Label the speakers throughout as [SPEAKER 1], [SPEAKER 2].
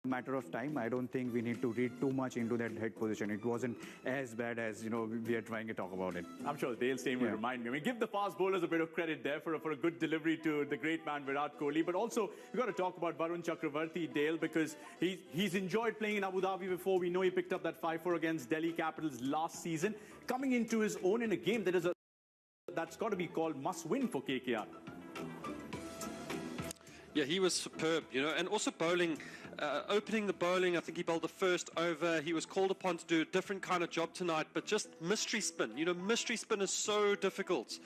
[SPEAKER 1] matter of time. I don't think we need to read too much into that head position. It wasn't as bad as, we are trying to talk about it.
[SPEAKER 2] I'm sure Dale Steyn will remind me. I mean, give the fast bowlers a bit of credit there for a good delivery to the great man Virat Kohli. But also, we've got to talk about Varun Chakravarthy, Dale, because he's enjoyed playing in Abu Dhabi before. We know he picked up that 5-4 against Delhi Capitals last season. Coming into his own in a game that's got to be called must-win for KKR.
[SPEAKER 3] Yeah, he was superb, and also bowling, opening the bowling. I think he bowled the first over. He was called upon to do a different kind of job tonight, but just mystery spin. Mystery spin is so difficult.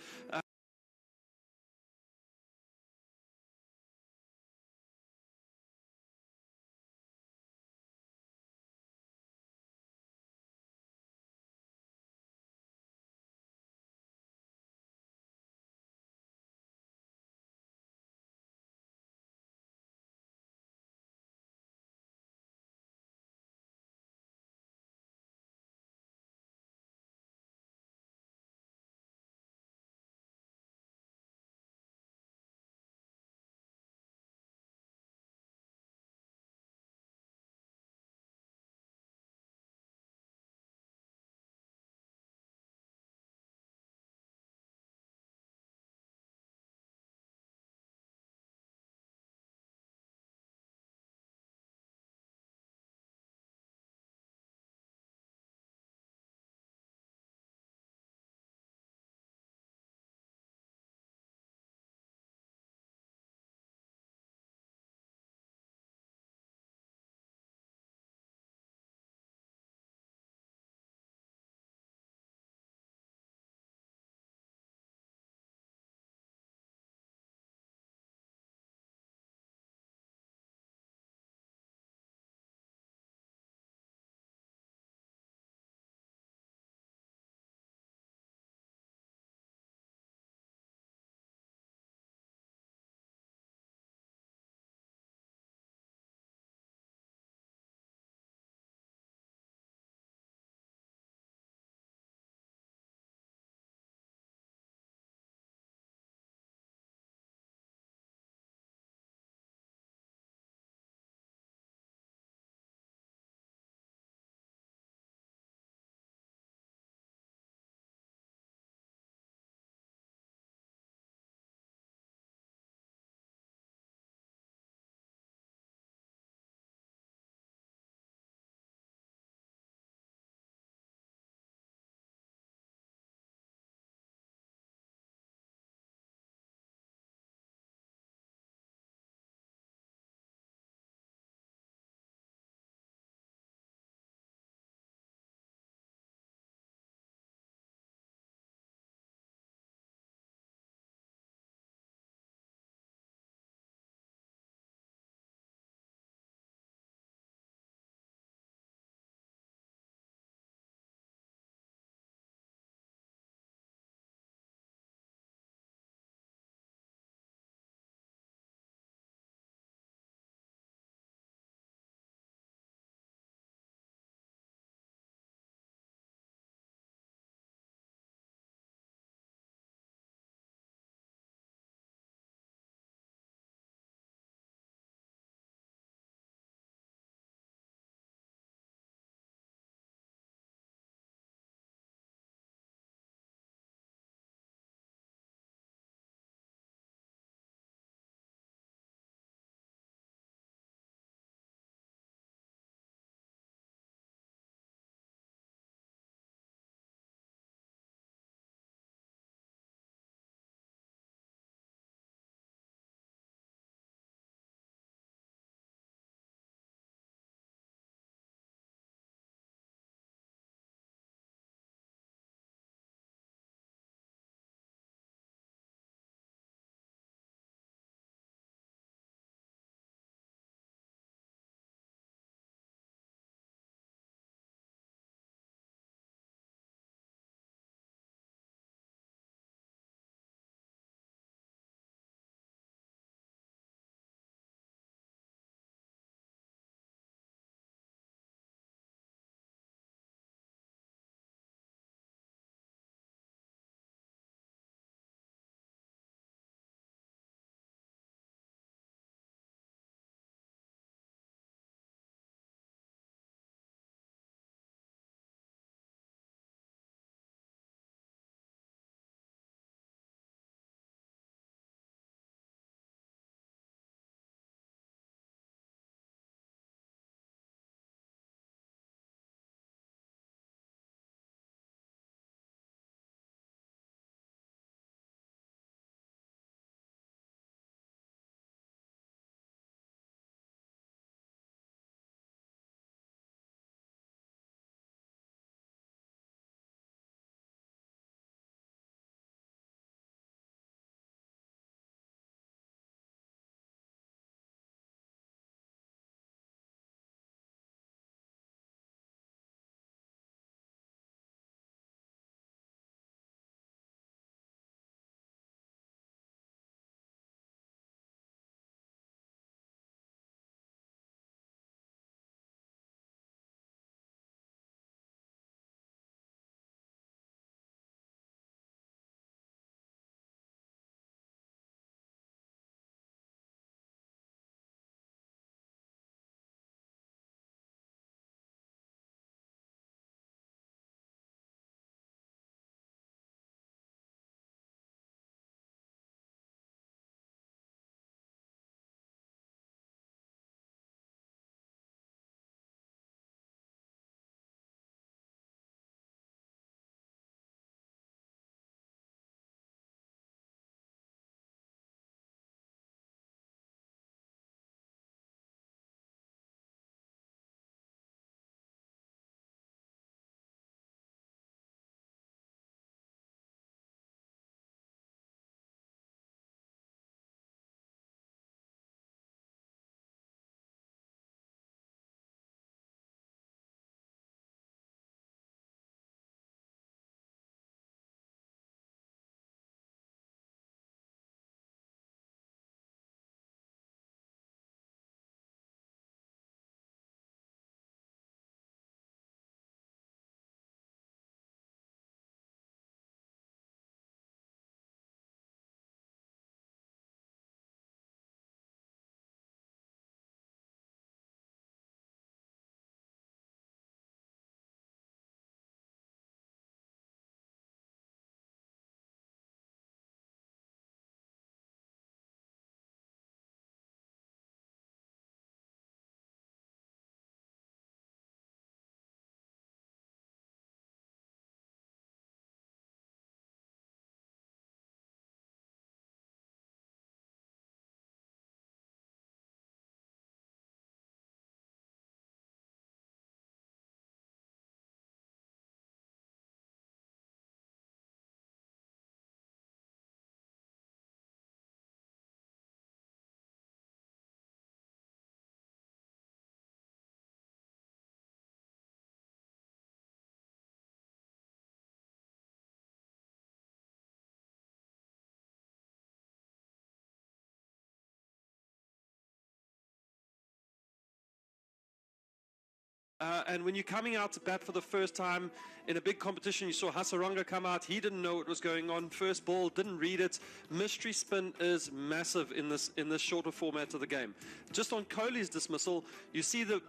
[SPEAKER 3] And when you're coming out to bat for the first time in a big competition, you saw Hasaranga come out. He didn't know what was going on. First ball, didn't read it. Mystery spin is massive in this shorter format of the game. Just on Kohli's dismissal, you see the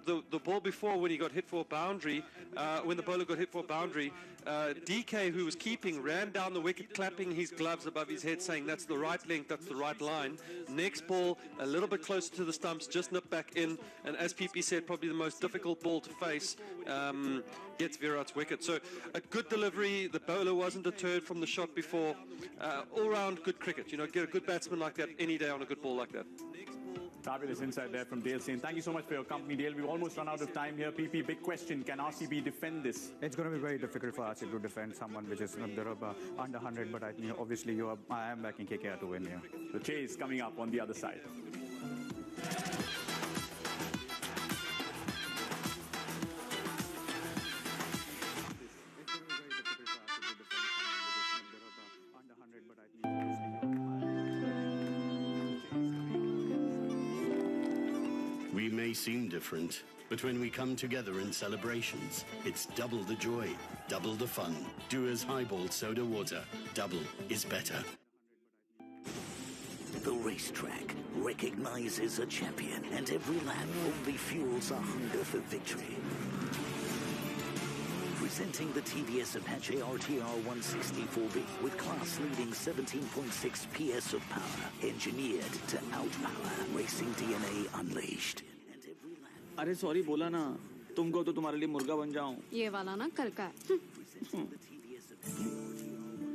[SPEAKER 3] ball before when he got hit for a boundary, when the bowler got hit for a boundary, DK, who was keeping, ran down the wicket clapping his gloves above his head saying that's the right length, that's the right line. Next ball, a little bit closer to the stumps, just nipped back in, and as PP said, probably the most difficult ball to face, gets Virat's wicket. So a good delivery, the bowler wasn't deterred from the shot before. All round good cricket, get a good batsman like that any day on a good ball like that.
[SPEAKER 2] Fabulous insight there from Dale Sain. Thank you so much for your company, Dale. We've almost run out of time here. PP, big question. Can RCB defend this?
[SPEAKER 1] It's going to be very difficult for RCB to defend someone which is under 100, but I think obviously I am backing KKR to win here.
[SPEAKER 2] The chase coming up on the other side.
[SPEAKER 4] We may seem different, but when we come together in celebrations, it's double the joy, double the fun. Dua's Highball Soda Water. Double is better.
[SPEAKER 5] The racetrack recognizes a champion, and every lap only fuels our hunger for victory. Presenting the TVS Apache RTR 164B with class-leading 17.6 PS of power, engineered to outpower, racing DNA unleashed.
[SPEAKER 6] अरे sorry बोला ना तुमको तो तुम्हारे लिए मुर्गा बन जाऊं
[SPEAKER 7] ये वाला ना कल का है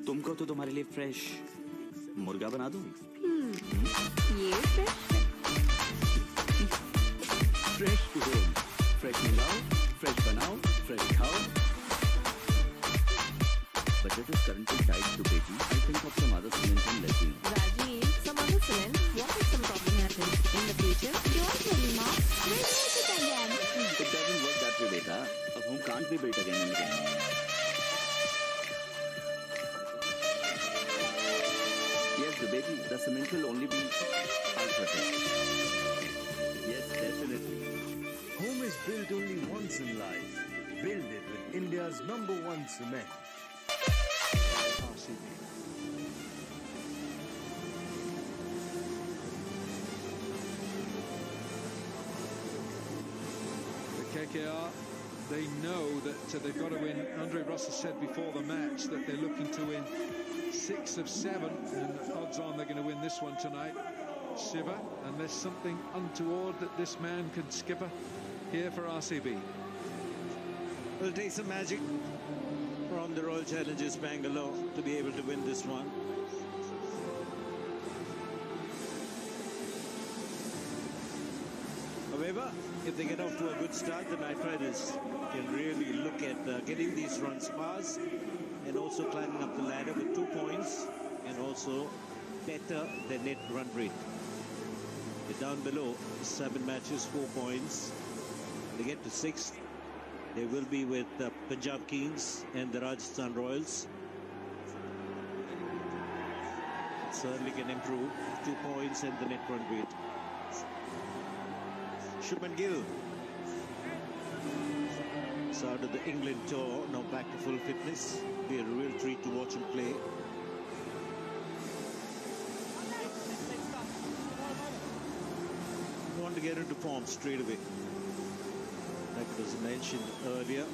[SPEAKER 6] तुमको तो तुम्हारे लिए फ्रेश मुर्गा बना दूं
[SPEAKER 7] ये
[SPEAKER 6] फ्रेश टू होम फ्रेश मिलाओ फ्रेश बनाओ फ्रेश खाओ but it is currently tied to baby. I think of some other cement and legging.
[SPEAKER 7] Rajiv, some other cement. What if some problem happens in the future? Don't tell me, Mom. We'll use it again.
[SPEAKER 6] It doesn't work that way, beta. A home can't be built again and again. Yes, the baby. The cement will only be ultra-tech. Yes, definitely.
[SPEAKER 8] Home is built only once in life. Build it with India's #1 cement. RCB.
[SPEAKER 9] The KKR, they know that they've got to win. Andre Russell said before the match that they're looking to win 6 of 7, and odds on they're going to win this one tonight. Shiva, unless something untoward that this man can skipper here for RCB.
[SPEAKER 10] Will take some magic from the Royal Challengers Bangalore to be able to win this one. However, if they get off to a good start, the Knight Riders can really look at getting these runs fast and also climbing up the ladder with 2 points and also better their net run rate. They're down below 7 matches, 4 points. They get to 6th. They will be with the Punjab Kings and the Rajasthan Royals. Certainly can improve 2 points and the net run rate. Shubman Gill started the England tour, now back to full fitness. Be a real treat to watch him play. Want to get into form straight away. Like was mentioned earlier,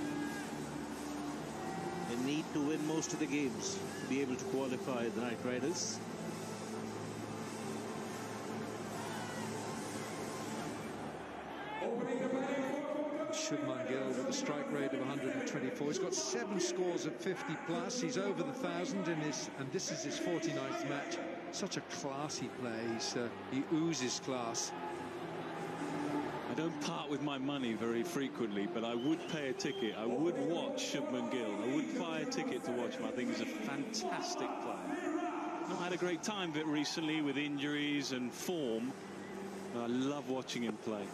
[SPEAKER 10] they need to win most of the games to be able to qualify the Knight Riders.
[SPEAKER 9] Shubman Gill with a strike rate of 124. He's got 7 scores of 50 plus. He's over the 1,000 in his, and this is his 49th match. Such a classy play. He oozes class.
[SPEAKER 11] I don't part with my money very frequently, but I would pay a ticket. I would watch Shubman Gill. I would buy a ticket to watch him. I think he's a fantastic player. Not had a great time of it recently with injuries and form. I love watching him play.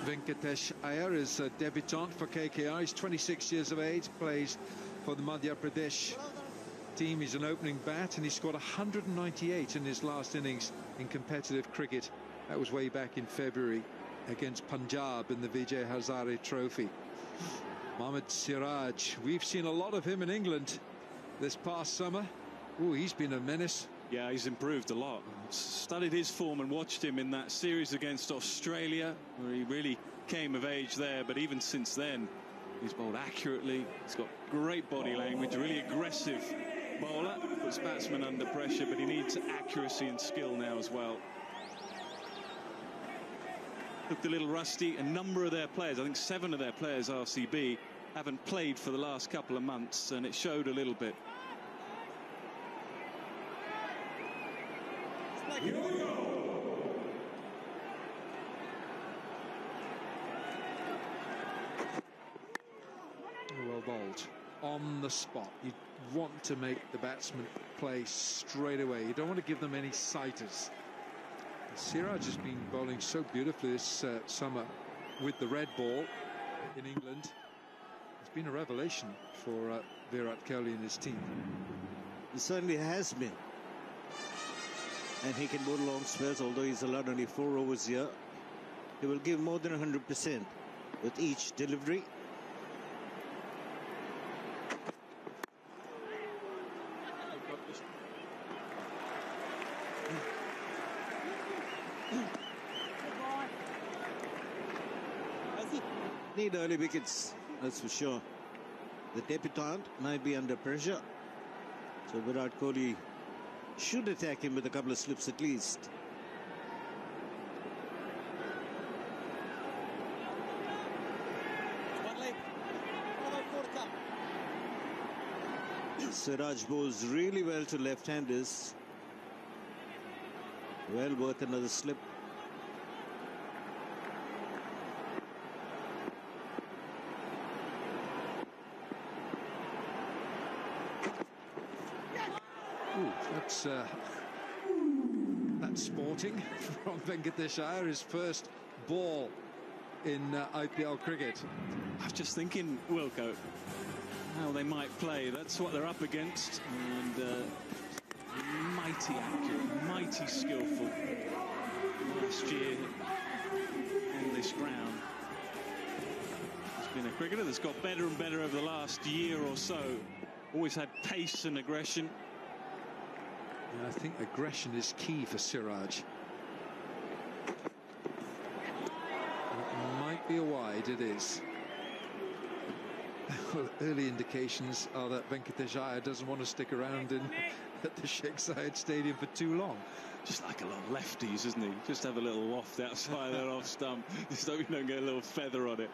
[SPEAKER 9] Venkatesh Iyer is a debutant for KKR. He's 26 years of age, plays for the Madhya Pradesh team. He's an opening bat, and he scored 198 in his last innings in competitive cricket. That was way back in February against Punjab in the Vijay Hazare Trophy. Mohammad Siraj, we've seen a lot of him in England this past summer. Oh, he's been a menace.
[SPEAKER 11] Yeah, he's improved a lot. Studied his form and watched him in that series against Australia, where he really came of age there. But even since then, he's bowled accurately. He's got great body language, really aggressive bowler. Puts batsmen under pressure, but he needs accuracy and skill now as well. Looked a little rusty. A number of their players, I think 7 of their players, RCB, haven't played for the last couple of months, and it showed a little bit.
[SPEAKER 9] Well bowled. On the spot. You want to make the batsman play straight away. You don't want to give them any sighters. Siraj has been bowling so beautifully this summer with the red ball in England. It's been a revelation for Virat Kohli and his team.
[SPEAKER 10] It certainly has been. And he can bowl long spells, although he's allowed only 4 overs here. He will give more than 100% with each delivery. Need early wickets, that's for sure. The debutant might be under pressure, so Virat Kohli should attack him with a couple of slips at least. Siraj bowls really well to left-handers. Well worth another slip.
[SPEAKER 9] That's sporting from Venkatesh Iyer, his first ball in IPL cricket.
[SPEAKER 11] I was just thinking, Wilco, how they might play. That's what they're up against. And mighty accurate, mighty skillful. Last year on this ground. He's been a cricketer that's got better and better over the last year or so. Always had pace and aggression.
[SPEAKER 9] And I think aggression is key for Siraj. It might be a wide, it is. Well, early indications are that Venkatesh Iyer doesn't want to stick around at the Sheikh Zayed Stadium for too long.
[SPEAKER 11] Just like a lot of lefties, isn't he? Just have a little waft outside that off stump. Just hope you don't get a little feather on it.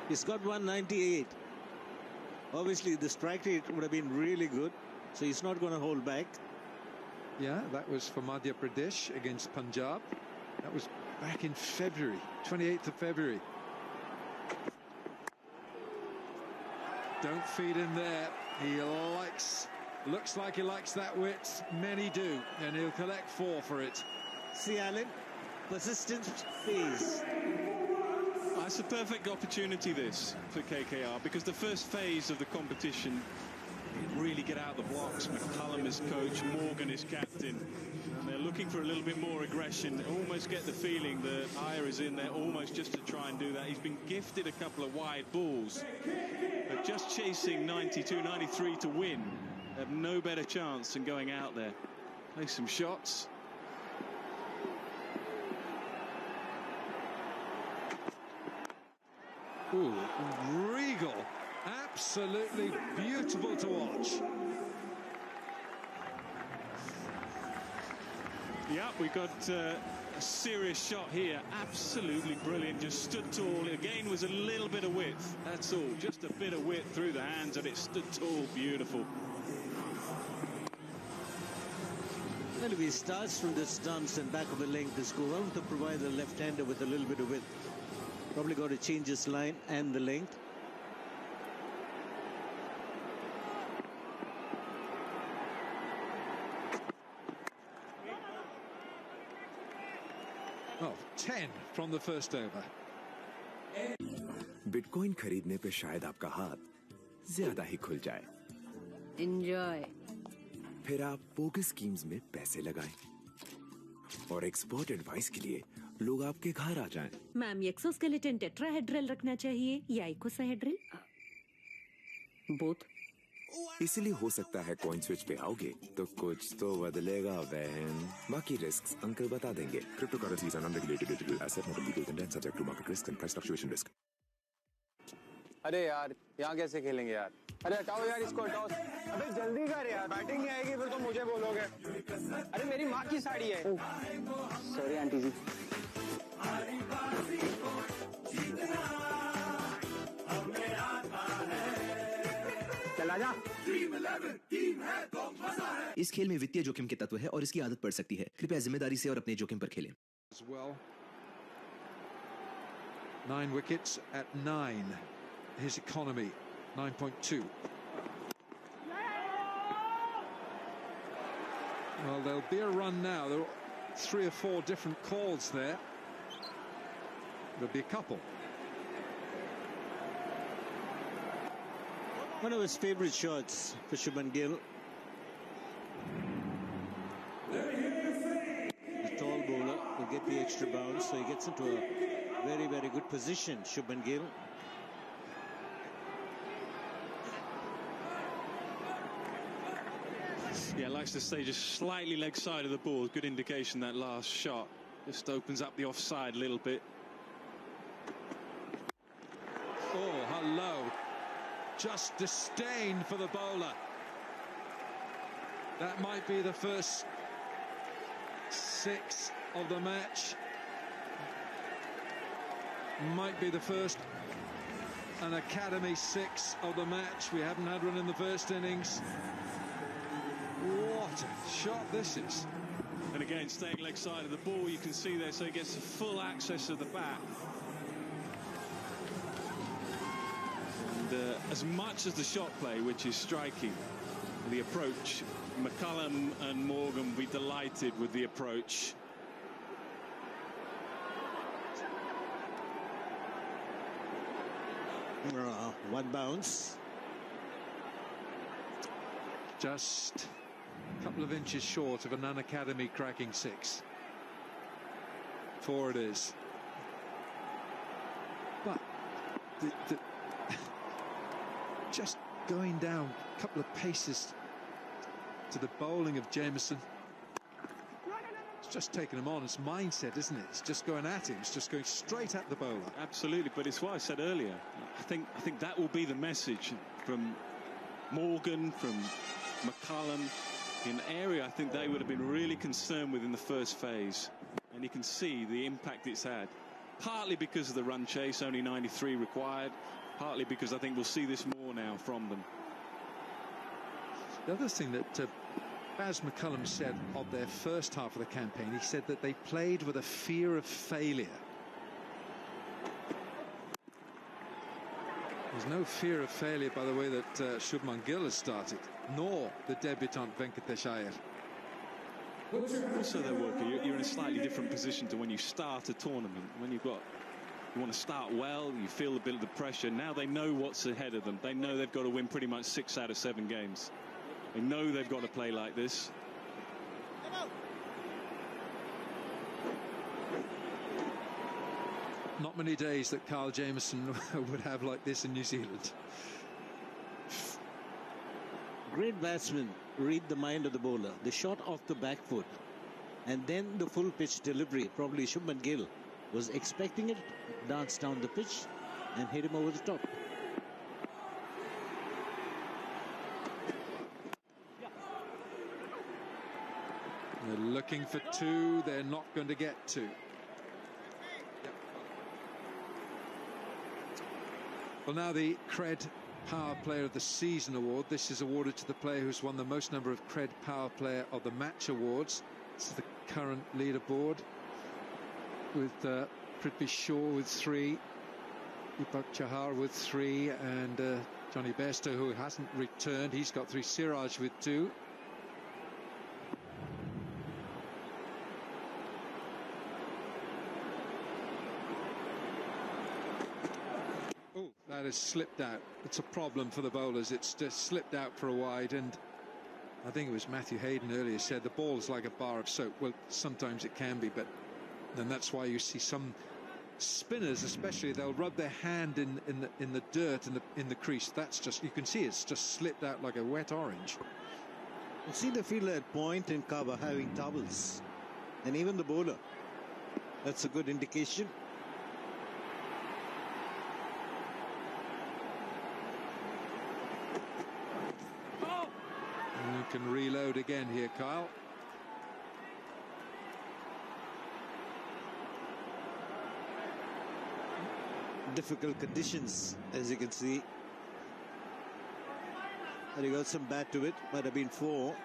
[SPEAKER 10] He's got 198. Obviously, the strike rate would have been really good, so he's not going to hold back.
[SPEAKER 9] Yeah, that was for Madhya Pradesh against Punjab. That was back in February, 28th of February. Don't feed him there. He looks like he likes that width. Many do, and he'll collect 4 for it.
[SPEAKER 10] See, Alan, persistent phase.
[SPEAKER 11] It's a perfect opportunity, this, for KKR, because the first phase of the competition, really get out the blocks. McCullum is coach, Morgan is captain, and they're looking for a little bit more aggression. Almost get the feeling that Iyer is in there almost just to try and do that. He's been gifted a couple of wide balls, but just chasing 92, 93 to win, have no better chance than going out there. Play some shots.
[SPEAKER 9] Ooh, regal. Absolutely beautiful to watch.
[SPEAKER 11] Yeah, we got a serious shot here. Absolutely brilliant. Just stood tall. Again, was a little bit of width. That's all. Just a bit of width through the hands, and it stood tall. Beautiful.
[SPEAKER 10] Well, if he starts from the stance and back of the length, is going to provide the left-hander with a little bit of width. Probably got to change his line and the length.
[SPEAKER 9] Oh, 10 from the first over.
[SPEAKER 12] Bitcoin खरीदने पे शायद आपका हाथ ज्यादा ही खुल जाए.
[SPEAKER 13] Enjoy.
[SPEAKER 12] फिर आप बोगस स्कीम्स में पैसे लगाएं और एक्सपर्ट एडवाइस के लिए लोग आपके घर आ जाएं।
[SPEAKER 13] मैम एक्सोस्केलेटन टेट्राहेड्रल रखना चाहिए या इकोसाहेड्रल? बोथ।
[SPEAKER 12] इसलिए हो सकता है कॉइन स्विच पे आओगे तो कुछ तो बदलेगा बहन। बाकी रिस्क्स अंकल बता देंगे। Cryptocurrencies are unregulated digital asset, not legal content, subject to market risk and price fluctuation risk.
[SPEAKER 14] अरे यार यहाँ कैसे खेलेंगे यार? अरे हटाओ यार इसको, हटाओ। अबे जल्दी कर यार, बैटिंग नहीं आएगी फिर तो मुझे बोलोगे। अरे मेरी माँ की साड़ी है। सॉरी आंटी जी। चला जा।
[SPEAKER 15] इस खेल में वित्तीय जोखिम के तत्व है और इसकी आदत पड़ सकती है। कृपया जिम्मेदारी से और अपने जोखिम पर खेलें।
[SPEAKER 9] 9 wickets at 9. His economy 9.2. Well, there'll be a run now. There are 3 or 4 different calls there. There'll be a couple.
[SPEAKER 10] One of his favourite shots for Shubman Gill. The tall bowler will get the extra bounce, so he gets into a very, very good position, Shubman Gill.
[SPEAKER 11] Yeah, likes to stay just slightly leg side of the ball. Good indication that last shot just opens up the offside a little bit.
[SPEAKER 9] Oh, hello. Just disdain for the bowler. That might be the first 6 of the match. Might be the first an academy 6 of the match. We haven't had one in the first innings. What a shot this is.
[SPEAKER 11] And again, staying leg side of the ball, you can see there, so he gets full access of the bat. And as much as the shot play, which is striking, the approach, McCullum and Morgan will be delighted with the approach.
[SPEAKER 10] One bounce.
[SPEAKER 9] Just a couple of inches short of an unacademy cracking 6. 4 it is. But just going down a couple of paces to the bowling of Jameson. It's just taking him on. It's mindset, isn't it? It's just going at him. It's just going straight at the bowler.
[SPEAKER 11] Absolutely, but it's what I said earlier. I think that will be the message from Morgan, from McCullum. In area, I think they would have been really concerned with in the first phase. And you can see the impact it's had. Partly because of the run chase, only 93 required. Partly because I think we'll see this more now from them.
[SPEAKER 9] The other thing that Baz McCullum said of their first half of the campaign, he said that they played with a fear of failure. There's no fear of failure by the way that Shubman Gill has started, nor the debutant Venkatesh Iyer.
[SPEAKER 11] Also, though, Walker, you're in a slightly different position to when you start a tournament. When you want to start well, you feel a bit of the pressure. Now they know what's ahead of them. They know they've got to win pretty much 6 out of 7 games. They know they've got to play like this.
[SPEAKER 9] Not many days that Carl Jameson would have like this in New Zealand.
[SPEAKER 10] Great batsmen read the mind of the bowler. The shot off the back foot and then the full pitch delivery. Probably Shubman Gill was expecting it, danced down the pitch and hit him over the top.
[SPEAKER 9] They're looking for 2. They're not going to get 2. Well, now the Cred Power Player of the Season award. This is awarded to the player who's won the most number of Cred Power Player of the Match awards. This is the current leaderboard with Prithvi Shaw with 3, Deepak Chahar with 3, and Johnny Bairstow, who hasn't returned, he's got 3. Siraj with 2. That has slipped out. It's a problem for the bowlers. It's just slipped out for a wide, and I think it was Matthew Hayden earlier said the ball is like a bar of soap. Well, sometimes it can be, but And that's why you see some spinners, especially, they'll rub their hand in the dirt in the crease. That's just, you can see it's just slipped out like a wet orange.
[SPEAKER 10] You see the fielder at point and cover having towels, and even the bowler. That's a good indication.
[SPEAKER 9] And you can reload again here, Kyle.
[SPEAKER 10] Difficult conditions, as you can see. And he got some bat to it. Might have been 4.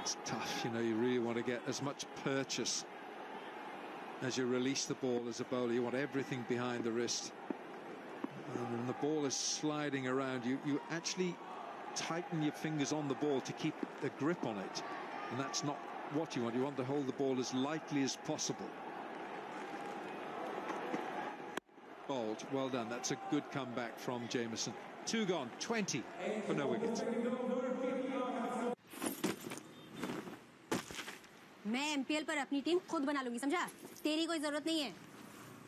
[SPEAKER 9] It's tough, you know, you really want to get as much purchase as you release the ball as a bowler. You want everything behind the wrist. And when the ball is sliding around, you actually tighten your fingers on the ball to keep a grip on it. And that's not what you want. You want to hold the ball as lightly as possible. Bowled, well done. That's a good comeback from Jamieson. 2 gone, 20 for no wicket.
[SPEAKER 16] मैं MPL पर अपनी team खुद बना लूंगी, समझा? तेरी कोई जरूरत नहीं है.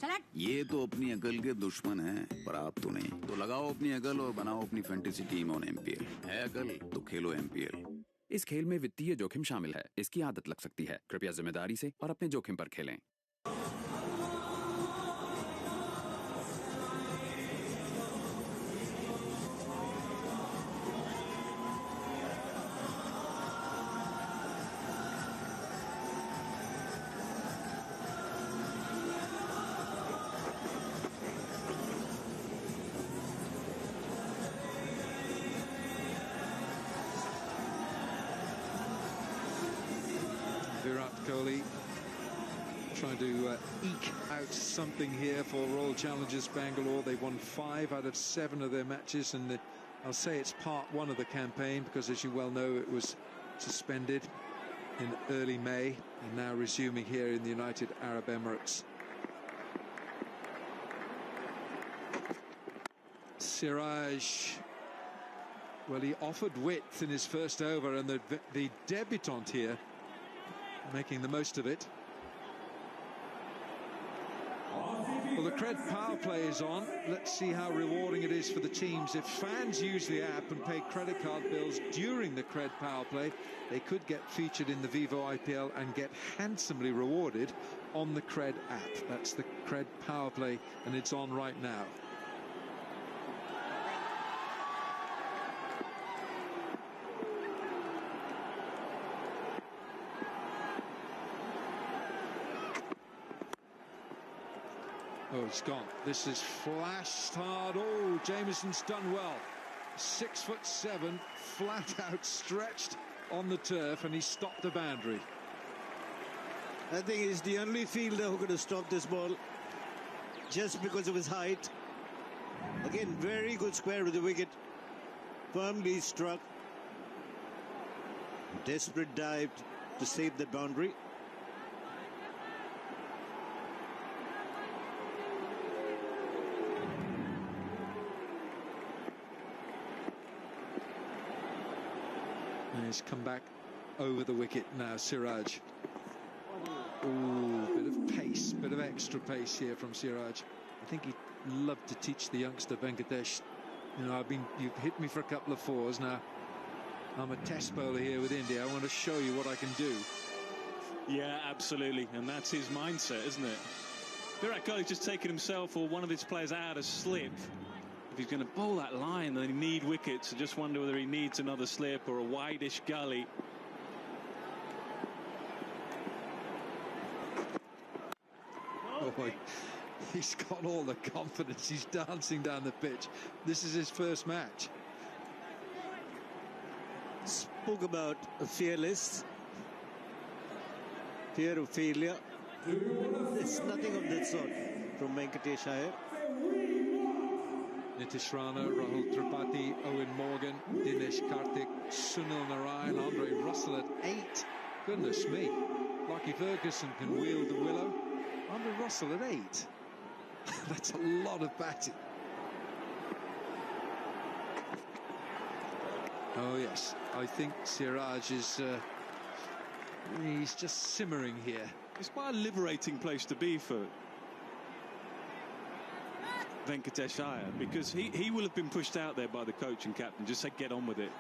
[SPEAKER 16] चल हट.
[SPEAKER 17] ये तो अपनी अकल के दुश्मन हैं, पर आप तो नहीं. तो लगाओ अपनी अकल और बनाओ अपनी फैंटेसी टीम ऑन एमपीएल. है अकल तो खेलो एमपीएल.
[SPEAKER 18] इस खेल में वित्तीय जोखिम शामिल है. इसकी आदत लग सकती है. कृपया जिम्मेदारी से और अपने जोखिम पर खेलें.
[SPEAKER 9] Trying to eke out something here for Royal Challengers Bangalore. They won 5 out of 7 of their matches, and I'll say it's part 1 of the campaign, because as you well know, it was suspended in early May and now resuming here in the United Arab Emirates. Siraj, well, he offered width in his first over, and the debutant here making the most of it. Well, the Cred Power Play is on. Let's see how rewarding it is for the teams. If fans use the app and pay credit card bills during the Cred Power Play, they could get featured in the Vivo IPL and get handsomely rewarded on the Cred app. That's the Cred Power Play, and it's on right now. Oh, it's gone. This is flashed hard. Oh, Jamieson's done well. 6'7", flat out stretched on the turf, and he stopped the boundary.
[SPEAKER 10] I think he's the only fielder who could have stopped this ball just because of his height. Again, very good square with the wicket. Firmly struck. Desperate dive to save the boundary.
[SPEAKER 9] He's come back over the wicket now, Siraj. Ooh, bit of pace, bit of extra pace here from Siraj. I think he'd love to teach the youngster Venkatesh. You know, you've hit me for a couple of 4s now. I'm a test bowler here with India. I want to show you what I can do.
[SPEAKER 11] Yeah, absolutely, and that's his mindset, isn't it? Virat Kohli's just taken himself or one of his players out of slip. If he's going to bowl that line, then he need wickets. I just wonder whether he needs another slip or a wide-ish gully.
[SPEAKER 9] Oh boy, he's got all the confidence. He's dancing down the pitch. This is his first match.
[SPEAKER 10] Spoke about a fearless. Fear of failure. There's nothing of that sort from Venkatesh Iyer.
[SPEAKER 9] Nitish, Rana, Rahul, Tripathi, Eoin Morgan, Dinesh, Karthik, Sunil, Narine, Andre Russell at 8. Goodness me. Lockie Ferguson can wield the willow. Andre Russell at 8. That's a lot of batting. Oh yes, I think Siraj is he's just simmering here.
[SPEAKER 11] It's quite a liberating place to be for Venkatesh Iyer, because he will have been pushed out there by the coach and captain. Just say, get on with it.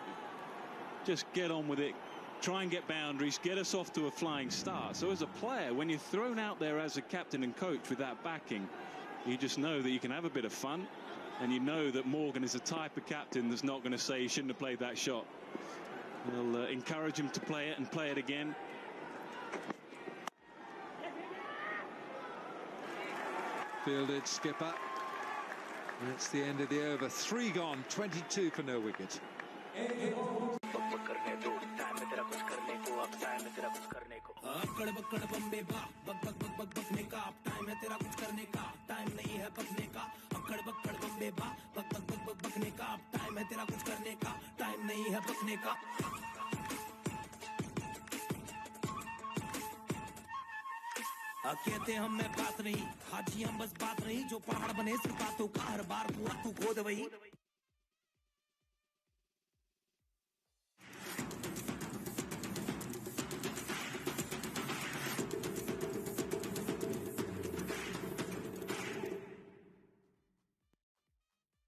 [SPEAKER 11] Just get on with it. Try and get boundaries, get us off to a flying start. So as a player, when you're thrown out there as a captain and coach with that backing, you just know that you can have a bit of fun, and you know that Morgan is the type of captain that's not going to say he shouldn't have played that shot. He'll encourage him to play it and play it again.
[SPEAKER 9] Fielded, skipper. That's the end of the over. 3 gone, 22 for no wicket.
[SPEAKER 19] कहते हम मैं बात नहीं हाजी हम बस बात नहीं जो पहाड़ बने सिर्फ बातों का हर बार कुआ तू खोद वही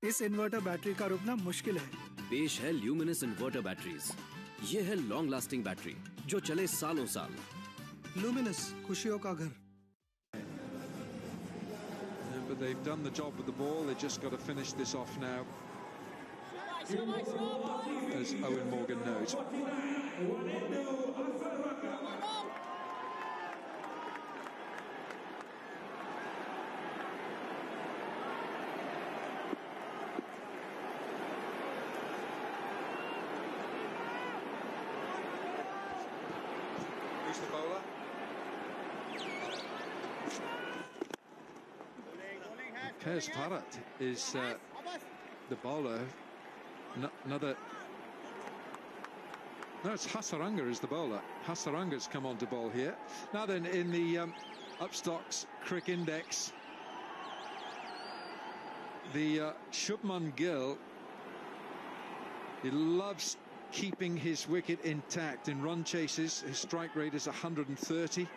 [SPEAKER 20] इस इन्वर्टर बैटरी का रुकना मुश्किल है।
[SPEAKER 15] पेश है ल्यूमिनस इन्वर्टर बैटरीज। ये है लॉन्ग लास्टिंग बैटरी जो चले सालों साल।
[SPEAKER 20] लुमिनस खुशियों का घर।
[SPEAKER 9] But they've done the job with the ball. They just got to finish this off now, as Eoin Morgan knows. Who's the bowler? Kez Bharat is the bowler. Another. No, it's Hasaranga is the bowler. Hasaranga's come on to bowl here. Now then, in the Upstocks Crick Index, the Shubman Gill, he loves keeping his wicket intact in run chases. His strike rate is 130.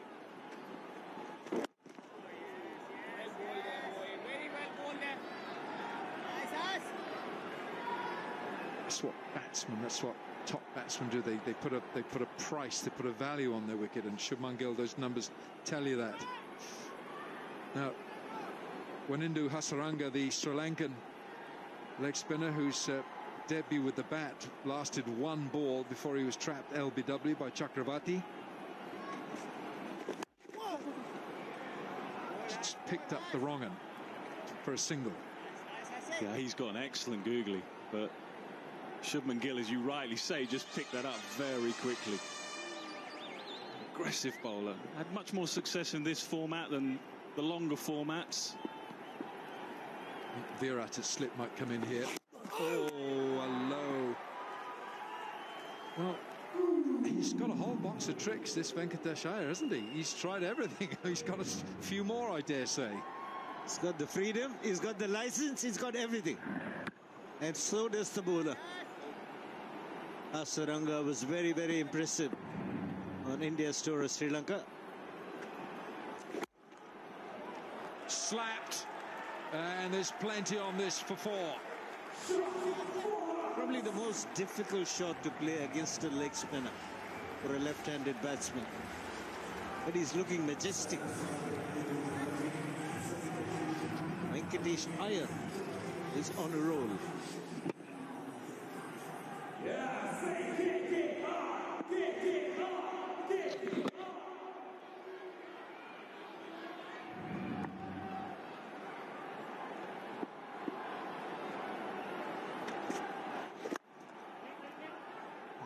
[SPEAKER 9] That's what top batsmen do. They put a price, they put a value on their wicket, and Shubman Gill, those numbers tell you that. Now, Wanindu Hasaranga, the Sri Lankan leg spinner, whose debut with the bat lasted 1 ball before he was trapped LBW by Chakravarthy. Just picked up the wrong one for a single.
[SPEAKER 11] Yeah, he's got an excellent googly, but Shubman Gill, as you rightly say, just picked that up very quickly. Aggressive bowler. Had much more success in this format than the longer formats.
[SPEAKER 9] Virat at slip might come in here. Oh, a low. Well, he's got a whole box of tricks, this Venkatesh Iyer, hasn't he? He's tried everything. He's got a few more, I dare say.
[SPEAKER 10] He's got the freedom, he's got the license, he's got everything. And so does the bowler. Hasaranga was very, very impressive on India's tour of Sri Lanka.
[SPEAKER 9] Slapped, and there's plenty on this for 4.
[SPEAKER 10] Probably the most difficult shot to play against a leg spinner for a left-handed batsman. But he's looking majestic. Venkatesh Iyer is on a roll.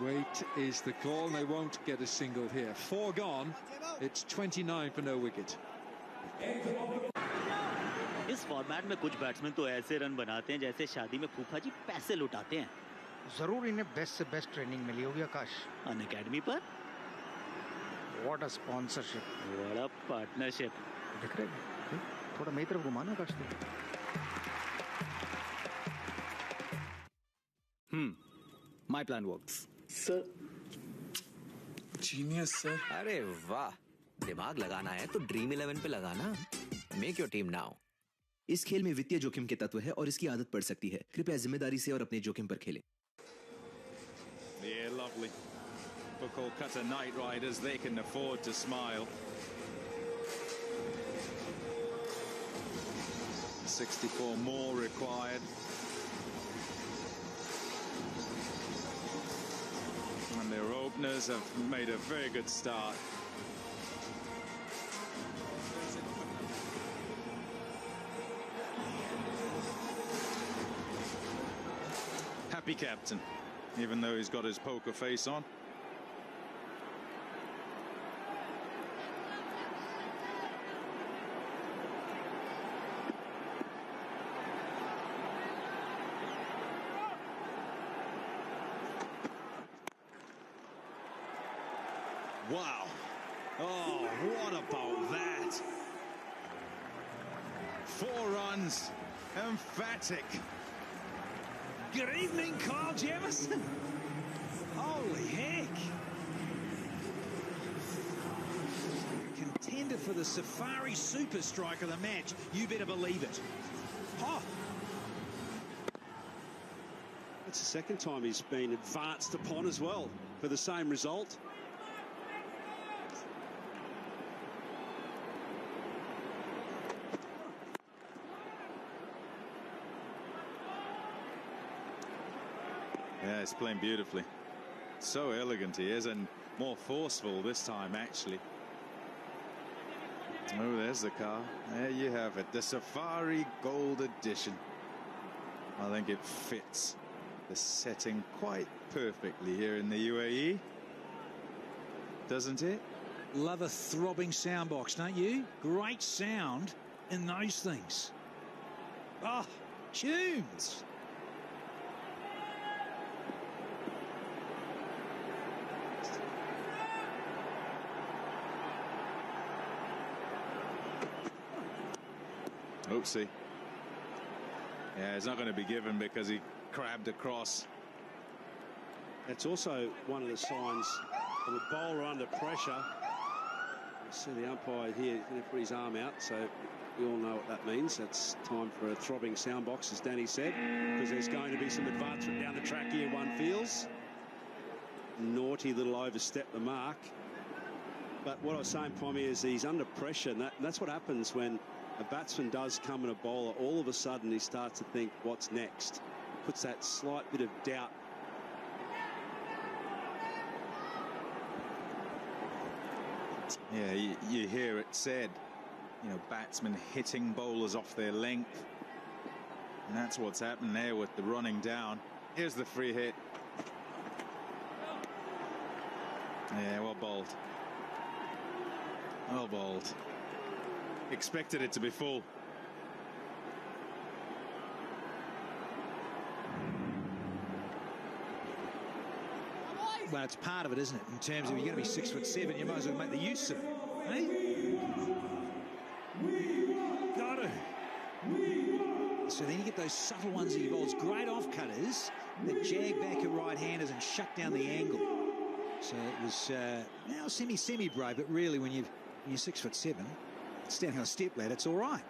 [SPEAKER 9] Wait is the call, and they won't get a single here. 4 gone, it's 29 for no wicket.
[SPEAKER 21] इस format में कुछ batsman तो ऐसे run बनाते हैं जैसे शादी में फूफा जी पैसे लुटाते हैं।
[SPEAKER 22] जरूर इन्हें बेस्ट से बेस्ट ट्रेनिंग मिली होगी आकाश।
[SPEAKER 21] अन अकेडमी पर
[SPEAKER 22] what a sponsorship,
[SPEAKER 21] what a partnership.
[SPEAKER 22] दिख रहे हैं थोड़ा मेरी तरफ घुमाना आकाश
[SPEAKER 1] My plan works.
[SPEAKER 3] Sir. Genius, sir.
[SPEAKER 1] अरे वाह, दिमाग लगाना है तो ड्रीम 11 पे लगाना. Make your team now.
[SPEAKER 23] इस खेल में वित्तीय जोखिम के तत्व है और इसकी आदत पड़ सकती है. कृपया जिम्मेदारी से और अपने जोखिम पर खेलें.
[SPEAKER 24] Yeah, lovely. For Kolkata Knight Riders, they can afford to smile. 64 more required. And their openers have made a very good start. Happy captain, even though he's got his poker face on. Wow. Oh, what about that? 4 runs. Emphatic.
[SPEAKER 19] Good evening, Carl Jemison. Holy heck. Contender for the Safari Super Strike of the match. You better believe it. Oh.
[SPEAKER 10] That's the second time he's been advanced upon as well for the same result.
[SPEAKER 24] Yeah, he's playing beautifully. So elegant he is, and more forceful this time, actually. Oh, there's the car. There you have it. The Safari Gold Edition. I think it fits the setting quite perfectly here in the UAE. Doesn't it?
[SPEAKER 19] Love a throbbing sound box, don't you? Great sound in those things. Oh, tunes.
[SPEAKER 24] Oopsie. Yeah, it's not going to be given because he crabbed across.
[SPEAKER 10] That's also one of the signs of a bowler under pressure. You see the umpire here going to put his arm out, so we all know what that means. That's time for a throbbing sound box, as Danny said, because there's going to be some advancement down the track here, one feels. Naughty little overstep the mark. But what I was saying, Pommy, is he's under pressure, and that's what happens when a batsman does come in a bowler. All of a sudden he starts to think, what's next? Puts that slight bit of doubt.
[SPEAKER 24] Yeah, you hear it said, you know, batsmen hitting bowlers off their length. And that's what's happened there with the running down. Here's the free hit. Yeah, well bowled. Well bowled. Expected it to be full.
[SPEAKER 19] Well, it's part of it, isn't it? In terms of you're going to be 6'7", you might as well make the use of it. Eh? Got to. So then you get those subtle ones that he bowls. Great off-cutters that jag back at right-handers and shut down the angle. So it was now semi-brave, but really when you're 6'7", standing on a step ladder, it's all right.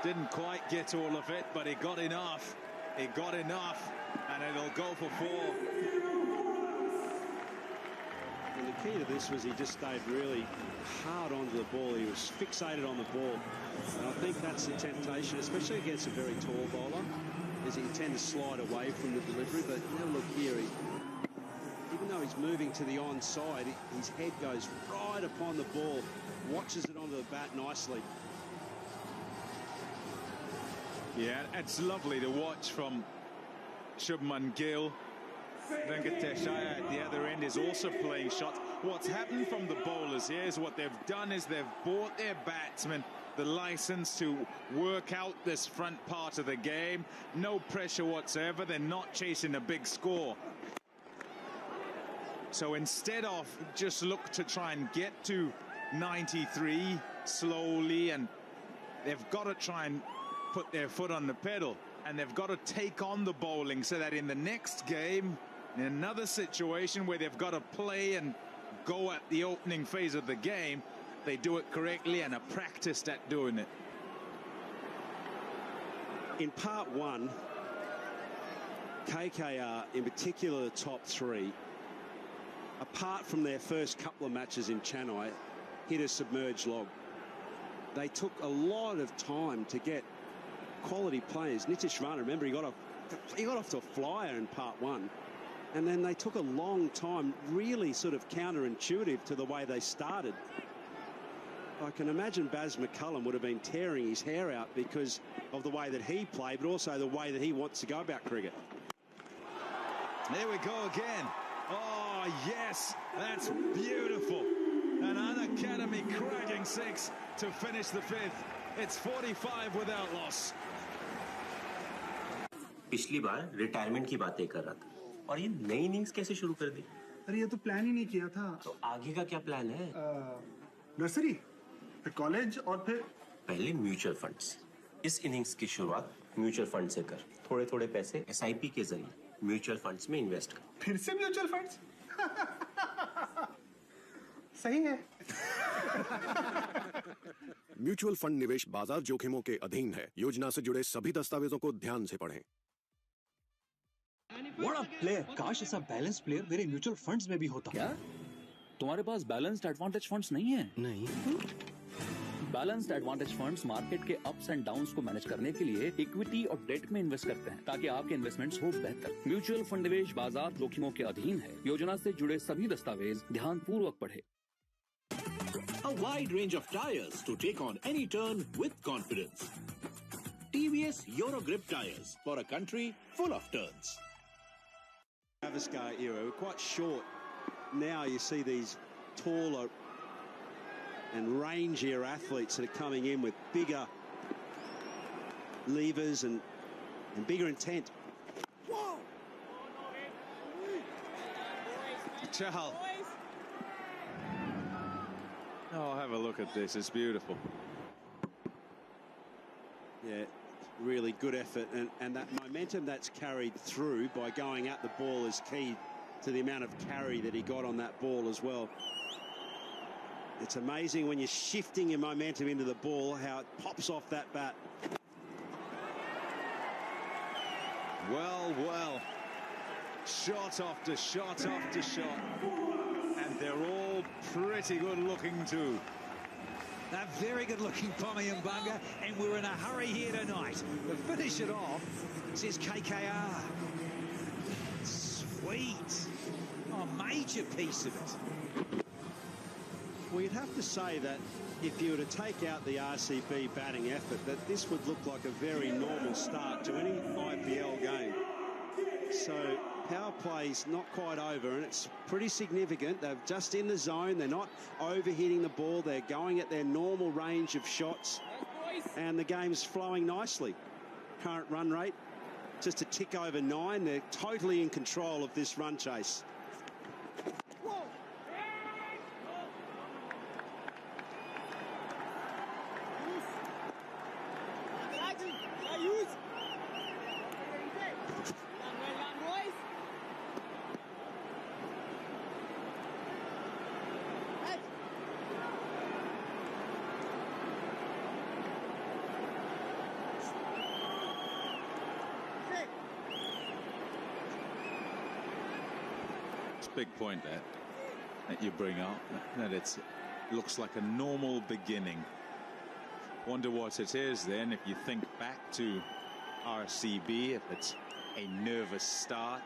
[SPEAKER 24] Didn't quite get all of it, but he got enough. He got enough, and it'll go for 4.
[SPEAKER 10] Well, the key to this was he just stayed really hard onto the ball. He was fixated on the ball. And I think that's the temptation, especially against a very tall bowler, is he can tend to slide away from the delivery. But now look here, even though he's moving to the onside, his head goes right upon the ball, watches it onto the bat nicely.
[SPEAKER 24] Yeah, it's lovely to watch from Shubman Gill. Venkatesh Iyer at the other end is also playing shots. What's happened from the bowlers here is what they've done is they've bought their batsmen the license to work out this front part of the game. No pressure whatsoever. They're not chasing a big score. So instead of just look to try and get to 93 slowly, and they've got to try and put their foot on the pedal, and they've got to take on the bowling so that in the next game, in another situation where they've got to play and go at the opening phase of the game, they do it correctly and are practiced at doing it.
[SPEAKER 2] In part one, KKR, in particular the top three, apart from their first couple of matches in Chennai, hit a submerged log. They took a lot of time to get quality players. Nitish Rana, remember, he got off to a flyer in part one. And then they took a long time, really sort of counterintuitive to the way they started. I can imagine Baz McCullum would have been tearing his hair out because of the way that he played, but also the way that he wants to go about cricket.
[SPEAKER 24] There we go again. Oh, yes, that's beautiful. An unacademy cracking six to finish the fifth. It's 45 without loss.
[SPEAKER 3] पिछली बार retirement की बातें कर रहा था और ये नई innings कैसे शुरू कर दी?
[SPEAKER 20] अरे ये तो प्लान ही नहीं किया था।
[SPEAKER 3] तो आगे का क्या प्लान है?
[SPEAKER 20] नर्सरी, फिर कॉलेज और फिर
[SPEAKER 3] पहले म्यूचुअल फंड्स। इस इनिंग्स की शुरुआत म्यूचुअल फंड से कर। थोड़े-थोड़े पैसे SIP के जरिए म्यूचुअल फंड्स में इन्वेस्ट कर।
[SPEAKER 20] फिर से म्यूचुअल फंड्स? सही है।
[SPEAKER 4] म्यूचुअल फंड निवेश बाजार जोखिमों के अधीन है। योजना से जुड़े सभी दस्तावेजों को ध्यान से पढ़ें।
[SPEAKER 5] What a player! काश ऐसा बैलेंस प्लेयर मेरे म्यूचुअल फंड्स में भी होता।
[SPEAKER 11] क्या? तुम्हारे पास बैलेंस्ड एडवांटेज फंड्स नहीं है?
[SPEAKER 23] नहीं।
[SPEAKER 11] बैलेंस्ड एडवांटेज फंड्स मार्केट के अप्स एंड डाउन्स को मैनेज करने के लिए इक्विटी और डेट में इन्वेस्ट करते हैं ताकि आपके इन्वेस्टमेंट्स हो बेहतर। म्यूचुअल फंड निवेश बाजार जोखिमों के अधीन है। योजना से जुड़े सभी दस्तावेज ध्यानपूर्वक पढ़ें।
[SPEAKER 25] A wide range of tires to take on any turn with confidence. TVS Eurogrip tires for a country full of turns.
[SPEAKER 2] Gavaskar era, we're quite short. Now you see these taller and rangier athletes that are coming in with bigger levers and bigger intent.
[SPEAKER 24] Whoa! Chahal. Oh, have a look at this. It's beautiful.
[SPEAKER 2] Yeah, really good effort. And that momentum that's carried through by going at the ball is key to the amount of carry that he got on that ball as well. It's amazing when you're shifting your momentum into the ball, how it pops off that bat.
[SPEAKER 24] Well, well. Shot after shot after shot. And they're all pretty good looking too.
[SPEAKER 19] They're very good looking, Pommy and Bunga, and we're in a hurry here tonight. To finish it off, says KKR. Sweet. Oh, major piece of it.
[SPEAKER 2] Well, you'd have to say that if you were to take out the RCB batting effort, that this would look like a very normal start to any IPL game. So power play's not quite over, and it's pretty significant. They're just in the zone. They're not overhitting the ball. They're going at their normal range of shots, and the game's flowing nicely. Current run rate just a tick over 9. They're totally in control of this run chase.
[SPEAKER 24] Big point that you bring up, that it looks like a normal beginning. Wonder what it is then if you think back to RCB, if it's a nervous start.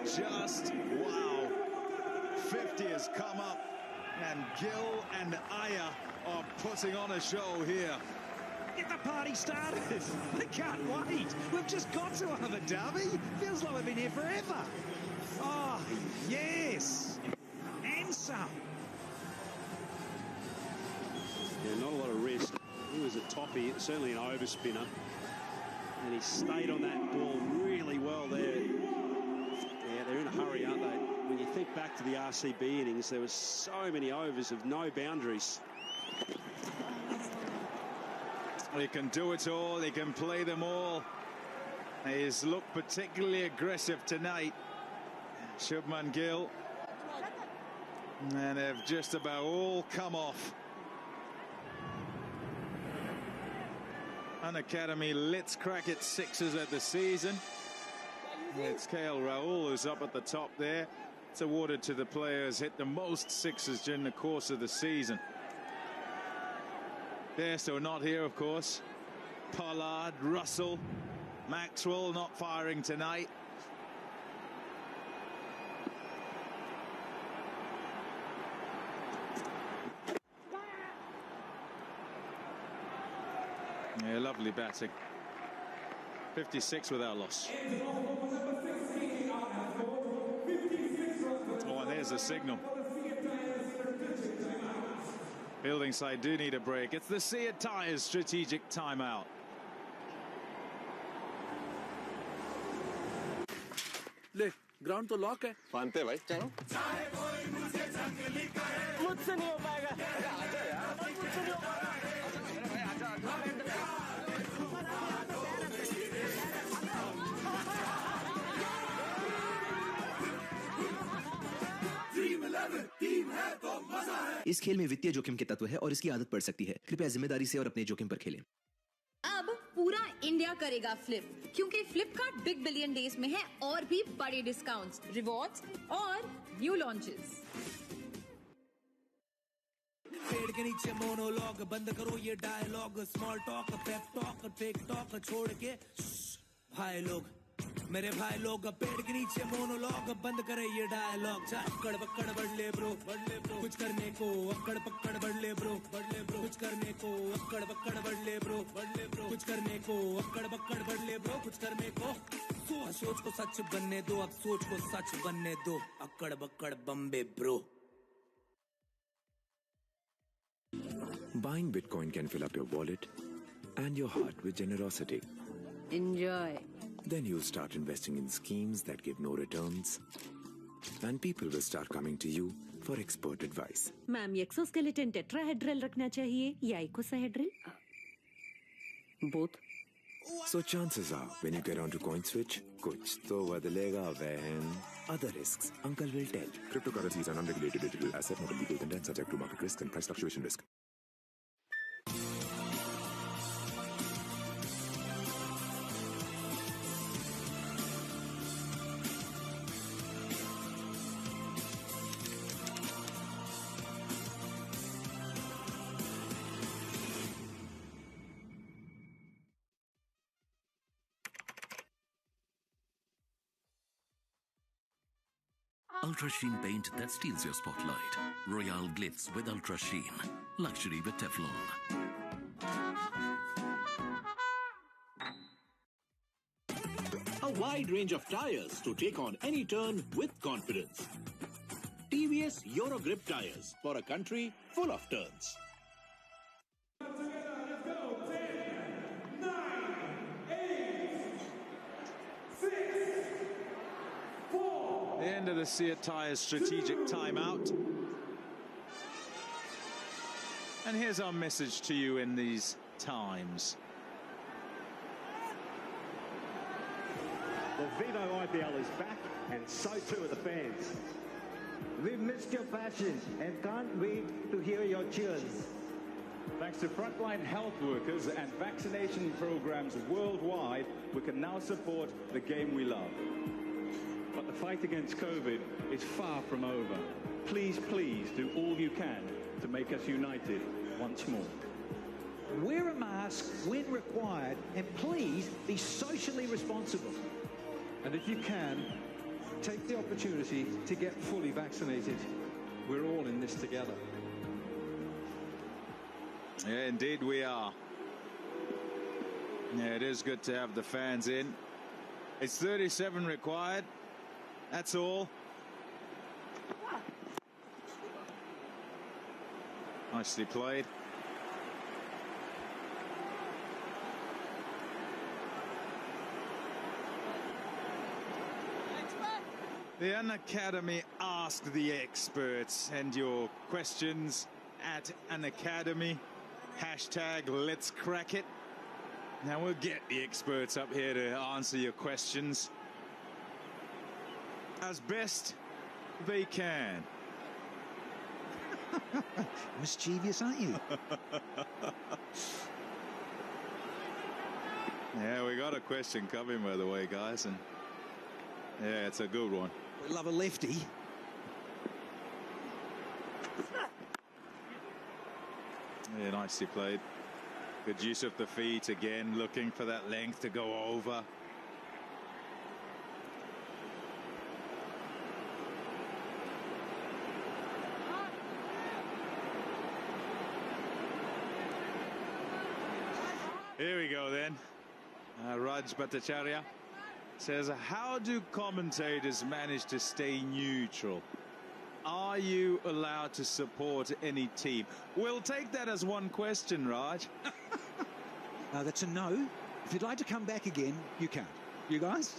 [SPEAKER 24] Just wow. 50 has come up, and Gill and Aya are putting on a show here.
[SPEAKER 19] Get the party started. I can't wait. We've just got to Abu Dhabi. Feels like we've been here forever. Oh, yes. And some.
[SPEAKER 2] Yeah, not a lot of risk. He was a toppy, certainly an overspinner. And he stayed on that ball really well there. Yeah, they're in a hurry, aren't they? When you think back to the RCB innings, there were so many overs of no boundaries.
[SPEAKER 24] He can do it all. He can play them all. He's looked particularly aggressive tonight, Shubman Gill. And they've just about all come off. An academy let's crack its sixes at the season. It's Rahul who's up at the top there. It's awarded to the players hit the most sixes during the course of the season. They're still not here, of course. Pollard, Russell, Maxwell not firing tonight. Yeah, lovely batting. 56 without loss. Oh, and there's a signal. Fielding side do need a break. It's the Sea Tyres strategic timeout.
[SPEAKER 6] ले ground तो lock है मानते हैं भाई चलो मुझसे नहीं हो पाएगा आजा यार मुझसे नहीं हो पाएगा भाई आजा
[SPEAKER 23] इस खेल में वित्तीय जोखिम के तत्व है और इसकी आदत पड़ सकती है। कृपया जिम्मेदारी से और अपने जोखिम पर खेलें।
[SPEAKER 7] अब पूरा इंडिया करेगा फ्लिप, क्योंकि फ्लिपकार्ट बिग बिलियन डेज में है और भी बड़े डिस्काउंट्स, रिवॉर्ड्स और न्यू लॉन्चेस।
[SPEAKER 8] पेड़ के नीचे मोनोलॉग बंद करो ये dialogue, small talk, pep talk, fake talk छोड़ के भाई लोग, मेरे भाई लोग, पेड़ के नीचे मोनोलॉग बंद करे ये डायलॉग। अक्कड़ पक्कड़ बढ़ ले ब्रो, कुछ करने को अक्कड़ पक्कड़ बढ़ ले ब्रो, कुछ करने को अक्कड़ पक्कड़ बढ़ ले ब्रो, कुछ करने को अक्कड़ पक्कड़ बढ़ ले ब्रो, कुछ करने को सोच को सच बनने दो, अब सोच को सच बनने दो, अक्कड़ बक्कड़ Bombay bro.
[SPEAKER 12] Buying Bitcoin can fill up your wallet and your heart with generosity.
[SPEAKER 7] Enjoy.
[SPEAKER 12] Then you'll start investing in schemes that give no returns. And people will start coming to you for expert advice.
[SPEAKER 13] Ma'am, exoskeleton tetrahedral रखना चाहिए या इकोसाहेड्रल? Both.
[SPEAKER 12] So chances are, when you get onto CoinSwitch, कुछ तो बदलेगा बहन. Other risks, Uncle will tell.
[SPEAKER 4] Cryptocurrencies are unregulated digital asset, not a legal content, subject to market risk and price fluctuation risk.
[SPEAKER 26] Ultra Sheen paint that steals your spotlight. Royale Glitz with Ultra Sheen. Luxury with Teflon.
[SPEAKER 25] A wide range of tires to take on any turn with confidence. TVS Eurogrip tires for a country full of turns.
[SPEAKER 24] The end of the Sea Tyres strategic timeout. And here's our message to you in these times.
[SPEAKER 27] The Vivo IPL is back, and so too are the fans. We've missed your passion and can't wait to hear your cheers.
[SPEAKER 28] Thanks to frontline health workers and vaccination programs worldwide, we can now support the game we love. But the fight against COVID is far from over. Please, please do all you can to make us united once more.
[SPEAKER 19] Wear a mask when required, and please be socially responsible.
[SPEAKER 9] And if you can, take the opportunity to get fully vaccinated. We're all in this together.
[SPEAKER 24] Yeah, indeed we are. Yeah, it is good to have the fans in. It's 37 required. That's all. Nicely played. The Unacademy Ask the Experts, and your questions at Unacademy. Hashtag Let's Crack It. Now we'll get the experts up here to answer your questions as best they can.
[SPEAKER 19] Mischievous, aren't you?
[SPEAKER 24] Yeah, we got a question coming, by the way, guys, and yeah, it's a good one.
[SPEAKER 19] We love a lefty.
[SPEAKER 24] Yeah, nicely played. Good use of the feet again, looking for that length to go over. Here we go then. Raj Bhattacharya says, how do commentators manage to stay neutral? Are you allowed to support any team? We'll take that as one question, Raj.
[SPEAKER 19] That's a no. If you'd like to come back again, you can't. You guys?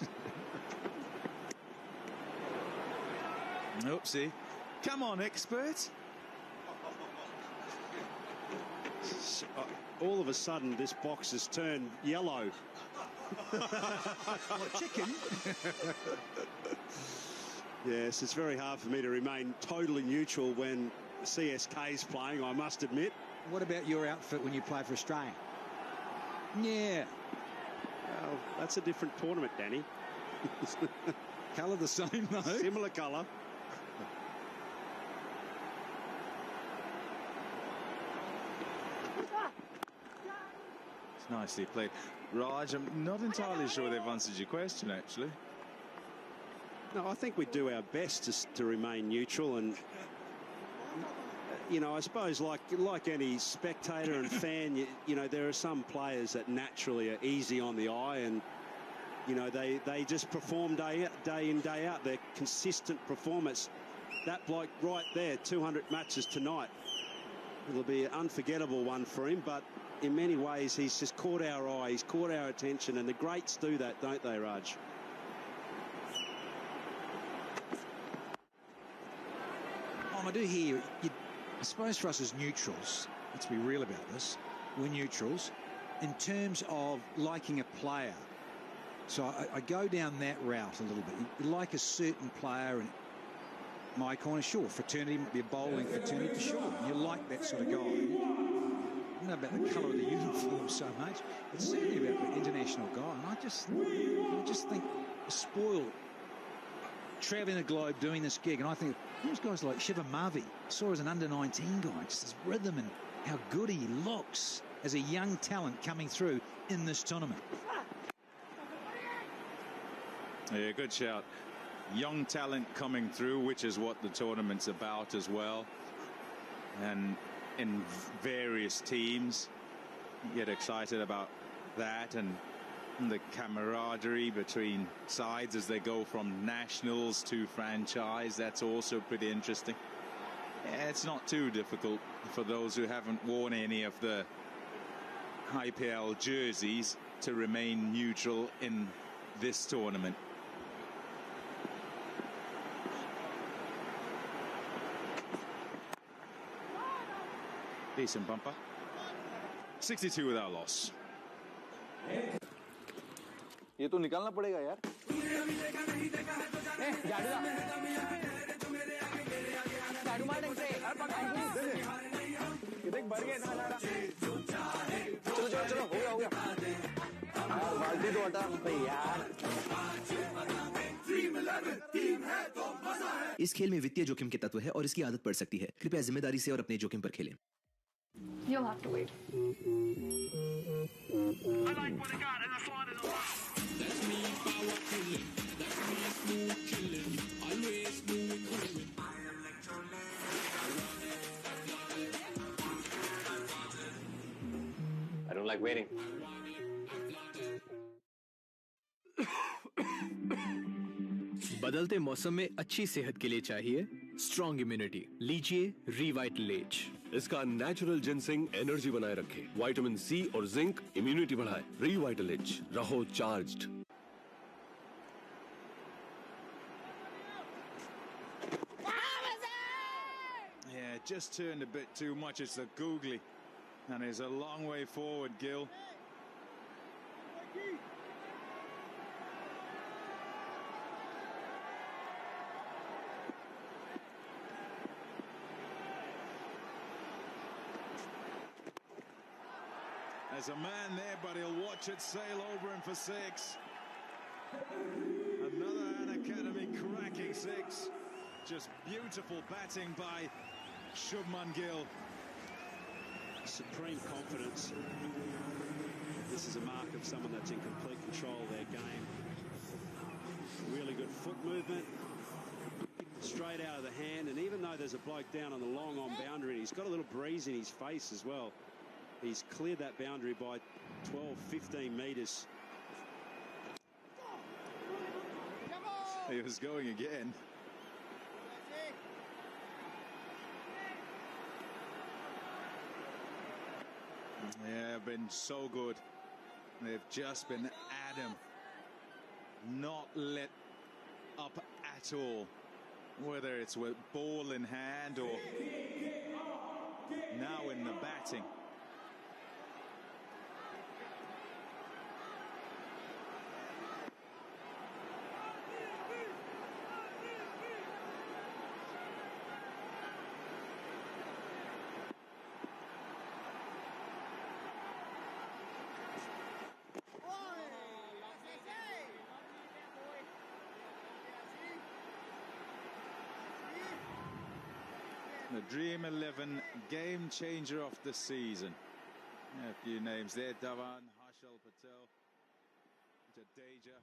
[SPEAKER 24] Oopsie. Come on, experts.
[SPEAKER 2] All of a sudden, this box has turned yellow.
[SPEAKER 19] What, chicken?
[SPEAKER 2] Yes, it's very hard for me to remain totally neutral when CSK's playing, I must admit.
[SPEAKER 19] What about your outfit when you play for Australia? Yeah.
[SPEAKER 2] Well, that's a different tournament, Danny.
[SPEAKER 19] Colour the same, though.
[SPEAKER 2] Similar colour.
[SPEAKER 24] It's nicely played. Raj, I'm not entirely sure they've answered your question, actually.
[SPEAKER 2] No, I think we do our best to remain neutral, and you know, I suppose like any spectator and fan, you know, there are some players that naturally are easy on the eye, and you know, they just perform day in, day out. Their consistent performance. That bloke right there, 200 matches tonight. It'll be an unforgettable one for him, but in many ways he's just caught our eye, he's caught our attention, and the greats do that, don't they, Raj?
[SPEAKER 19] I do hear you. I suppose for us as neutrals, let's be real about this, we're neutrals in terms of liking a player. So I go down that route a little bit. You like a certain player, and my corner, sure, fraternity might be a bowling fraternity for sure. You like that sort of guy. I don't know about the colour of the uniform so much. It's certainly about the international guy, and I just think spoiled. Travelling the globe doing this gig, and I think those guys like Shivam Mavi, saw as an under-19 guy, just his rhythm and how good he looks as a young talent coming through in this tournament.
[SPEAKER 24] Yeah, good shout. Young talent coming through, which is what the tournament's about as well. And in various teams, you get excited about that, and the camaraderie between sides as they go from nationals to franchise. That's also pretty interesting. Yeah, it's not too difficult for those who haven't worn any of the IPL jerseys to remain neutral in this tournament. Decent bumper. 62 without loss.
[SPEAKER 6] ये तो निकालना पड़ेगा यार। झाड़ू मार से देख भर गया इतना सारा। चलो चलो चलो हो गया यार, बाल्टी तो हटा यार।
[SPEAKER 23] इस खेल में वित्तीय जोखिम के तत्व है और इसकी आदत पड़ सकती है। कृपया जिम्मेदारी से और अपने जोखिम पर खेलें।
[SPEAKER 1] You'll have to wait.
[SPEAKER 6] I don't like waiting.
[SPEAKER 14] बदलते मौसम में अच्छी सेहत के लिए चाहिए स्ट्रॉन्ग इम्यूनिटी। लीजिए रिवाइटल एज।
[SPEAKER 15] इसका नेचुरल जिनसिंग एनर्जी बनाए रखे, विटामिन सी और जिंक इम्यूनिटी बढ़ाए। रिवाइटल एज, रहो charged.
[SPEAKER 24] just turned a bit too much. It's the googly, and it's a long way forward, Gill. There's a man there, but he'll watch it sail over him for 6. Another An Academy cracking 6. Just beautiful batting by Shubman Gill.
[SPEAKER 2] Supreme confidence. This is a mark of someone that's in complete control of their game. Really good foot movement. Straight out of the hand, and even though there's a bloke down on the long on boundary, he's got a little breeze in his face as well. He's cleared that boundary by 12, 15 metres.
[SPEAKER 24] He was going again. Yeah, been so good. They've just been at him. Not let up at all. Whether it's with ball in hand or now in the batting. The Dream 11 game changer of the season. Yeah, a few names there: Dhawan, Harshal Patel, Jadeja.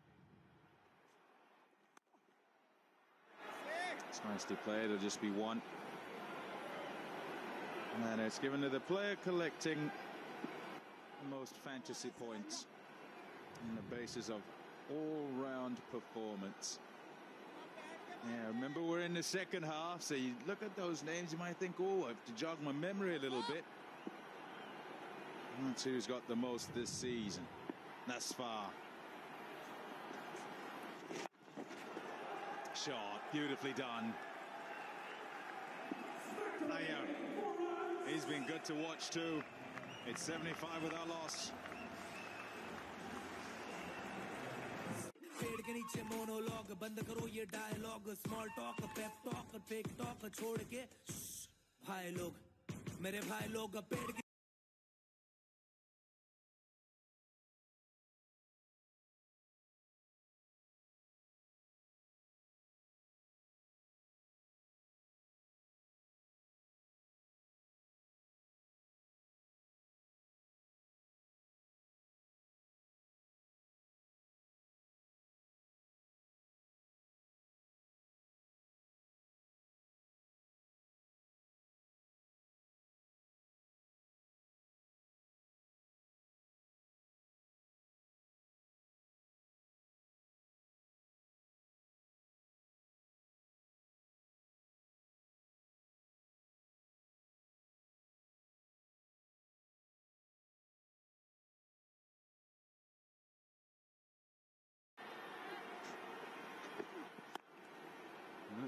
[SPEAKER 24] It's nicely played. It'll just be one. And it's given to the player collecting the most fantasy points on the basis of all-round performance. Yeah, remember we're in the second half, so you look at those names, you might think, oh, I have to jog my memory a little bit. That's who's got the most this season thus far. Shot, beautifully done. Player, he's been good to watch too. It's 75 without loss.
[SPEAKER 8] पेड़ के नीचे monologue बंद करो ये dialogue small talk pep talk fake talk छोड़ के भाई लोग मेरे भाई लोग पेड़ के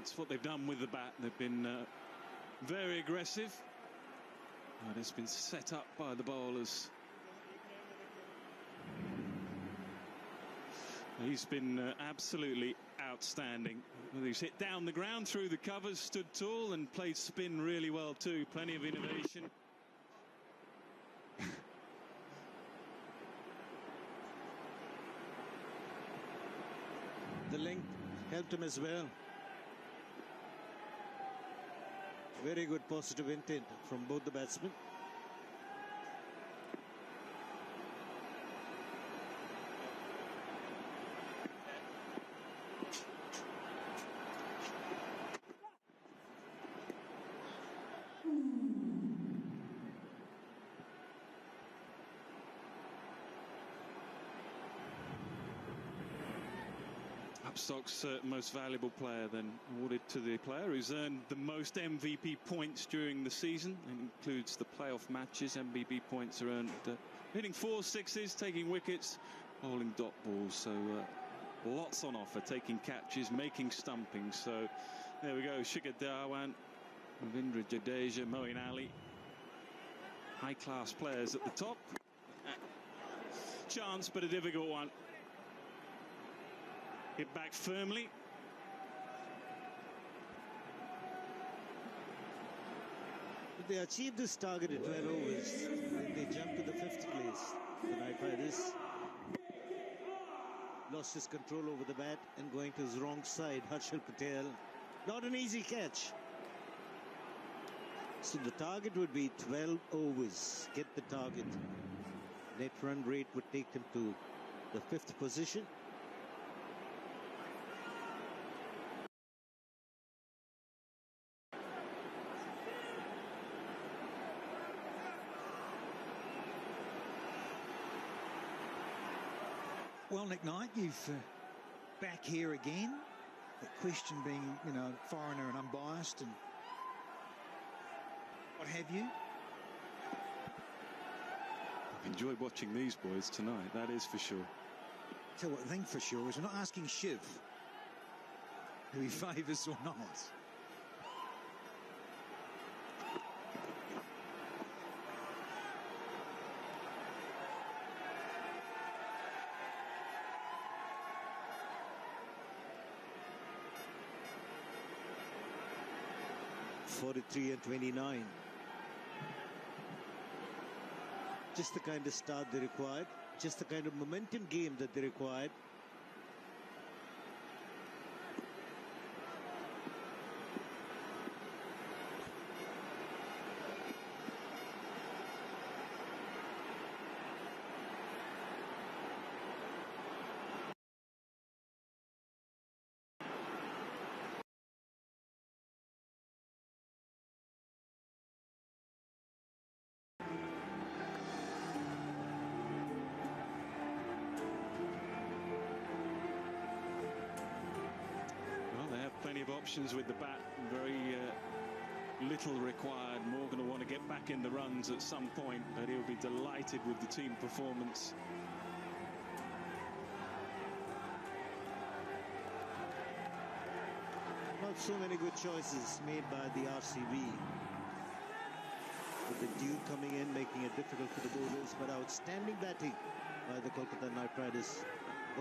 [SPEAKER 11] That's what they've done with the bat. They've been very aggressive. And it's been set up by the bowlers. He's been absolutely outstanding. He's hit down the ground through the covers, stood tall and played spin really well too. Plenty of innovation.
[SPEAKER 27] The length helped him as well. Very good positive intent from both the batsmen.
[SPEAKER 11] Upstock's most valuable player then awarded to the player who's earned the most MVP points during the season. It includes the playoff matches. MVP points are earned hitting 4 sixes, taking wickets, bowling dot balls. So lots on offer, taking catches, making stumpings. So there we go. Shikhar Dhawan Ravindra Jadeja, Moeen Ali. High-class players at the top. Chance, but a difficult one. Hit back firmly.
[SPEAKER 3] If they achieve this target at 12 overs, then they jump to the 5th place. The Knight Riders lost his control over the bat and going to his wrong side. Harshal Patel, not an easy catch. So the target would be 12 overs. Get the target. Net run rate would take him to the 5th position.
[SPEAKER 19] Well, Nick Knight, you've back here again. The question being, you know, foreigner and unbiased and what have you.
[SPEAKER 11] I've enjoyed watching these boys tonight, that is for sure.
[SPEAKER 19] Tell you what, the thing for sure is we're not asking Shiv who he favours or not.
[SPEAKER 3] .43 and 29. Just the kind of start they required. Just the kind of momentum game that they required.
[SPEAKER 11] Plenty of options with the bat, very little required. More going to want to get back in the runs at some point, but he'll be delighted with the team performance.
[SPEAKER 3] Not so many good choices made by the RCB. With the dew coming in, making it difficult for the bowlers, but outstanding batting by the Kolkata Knight Riders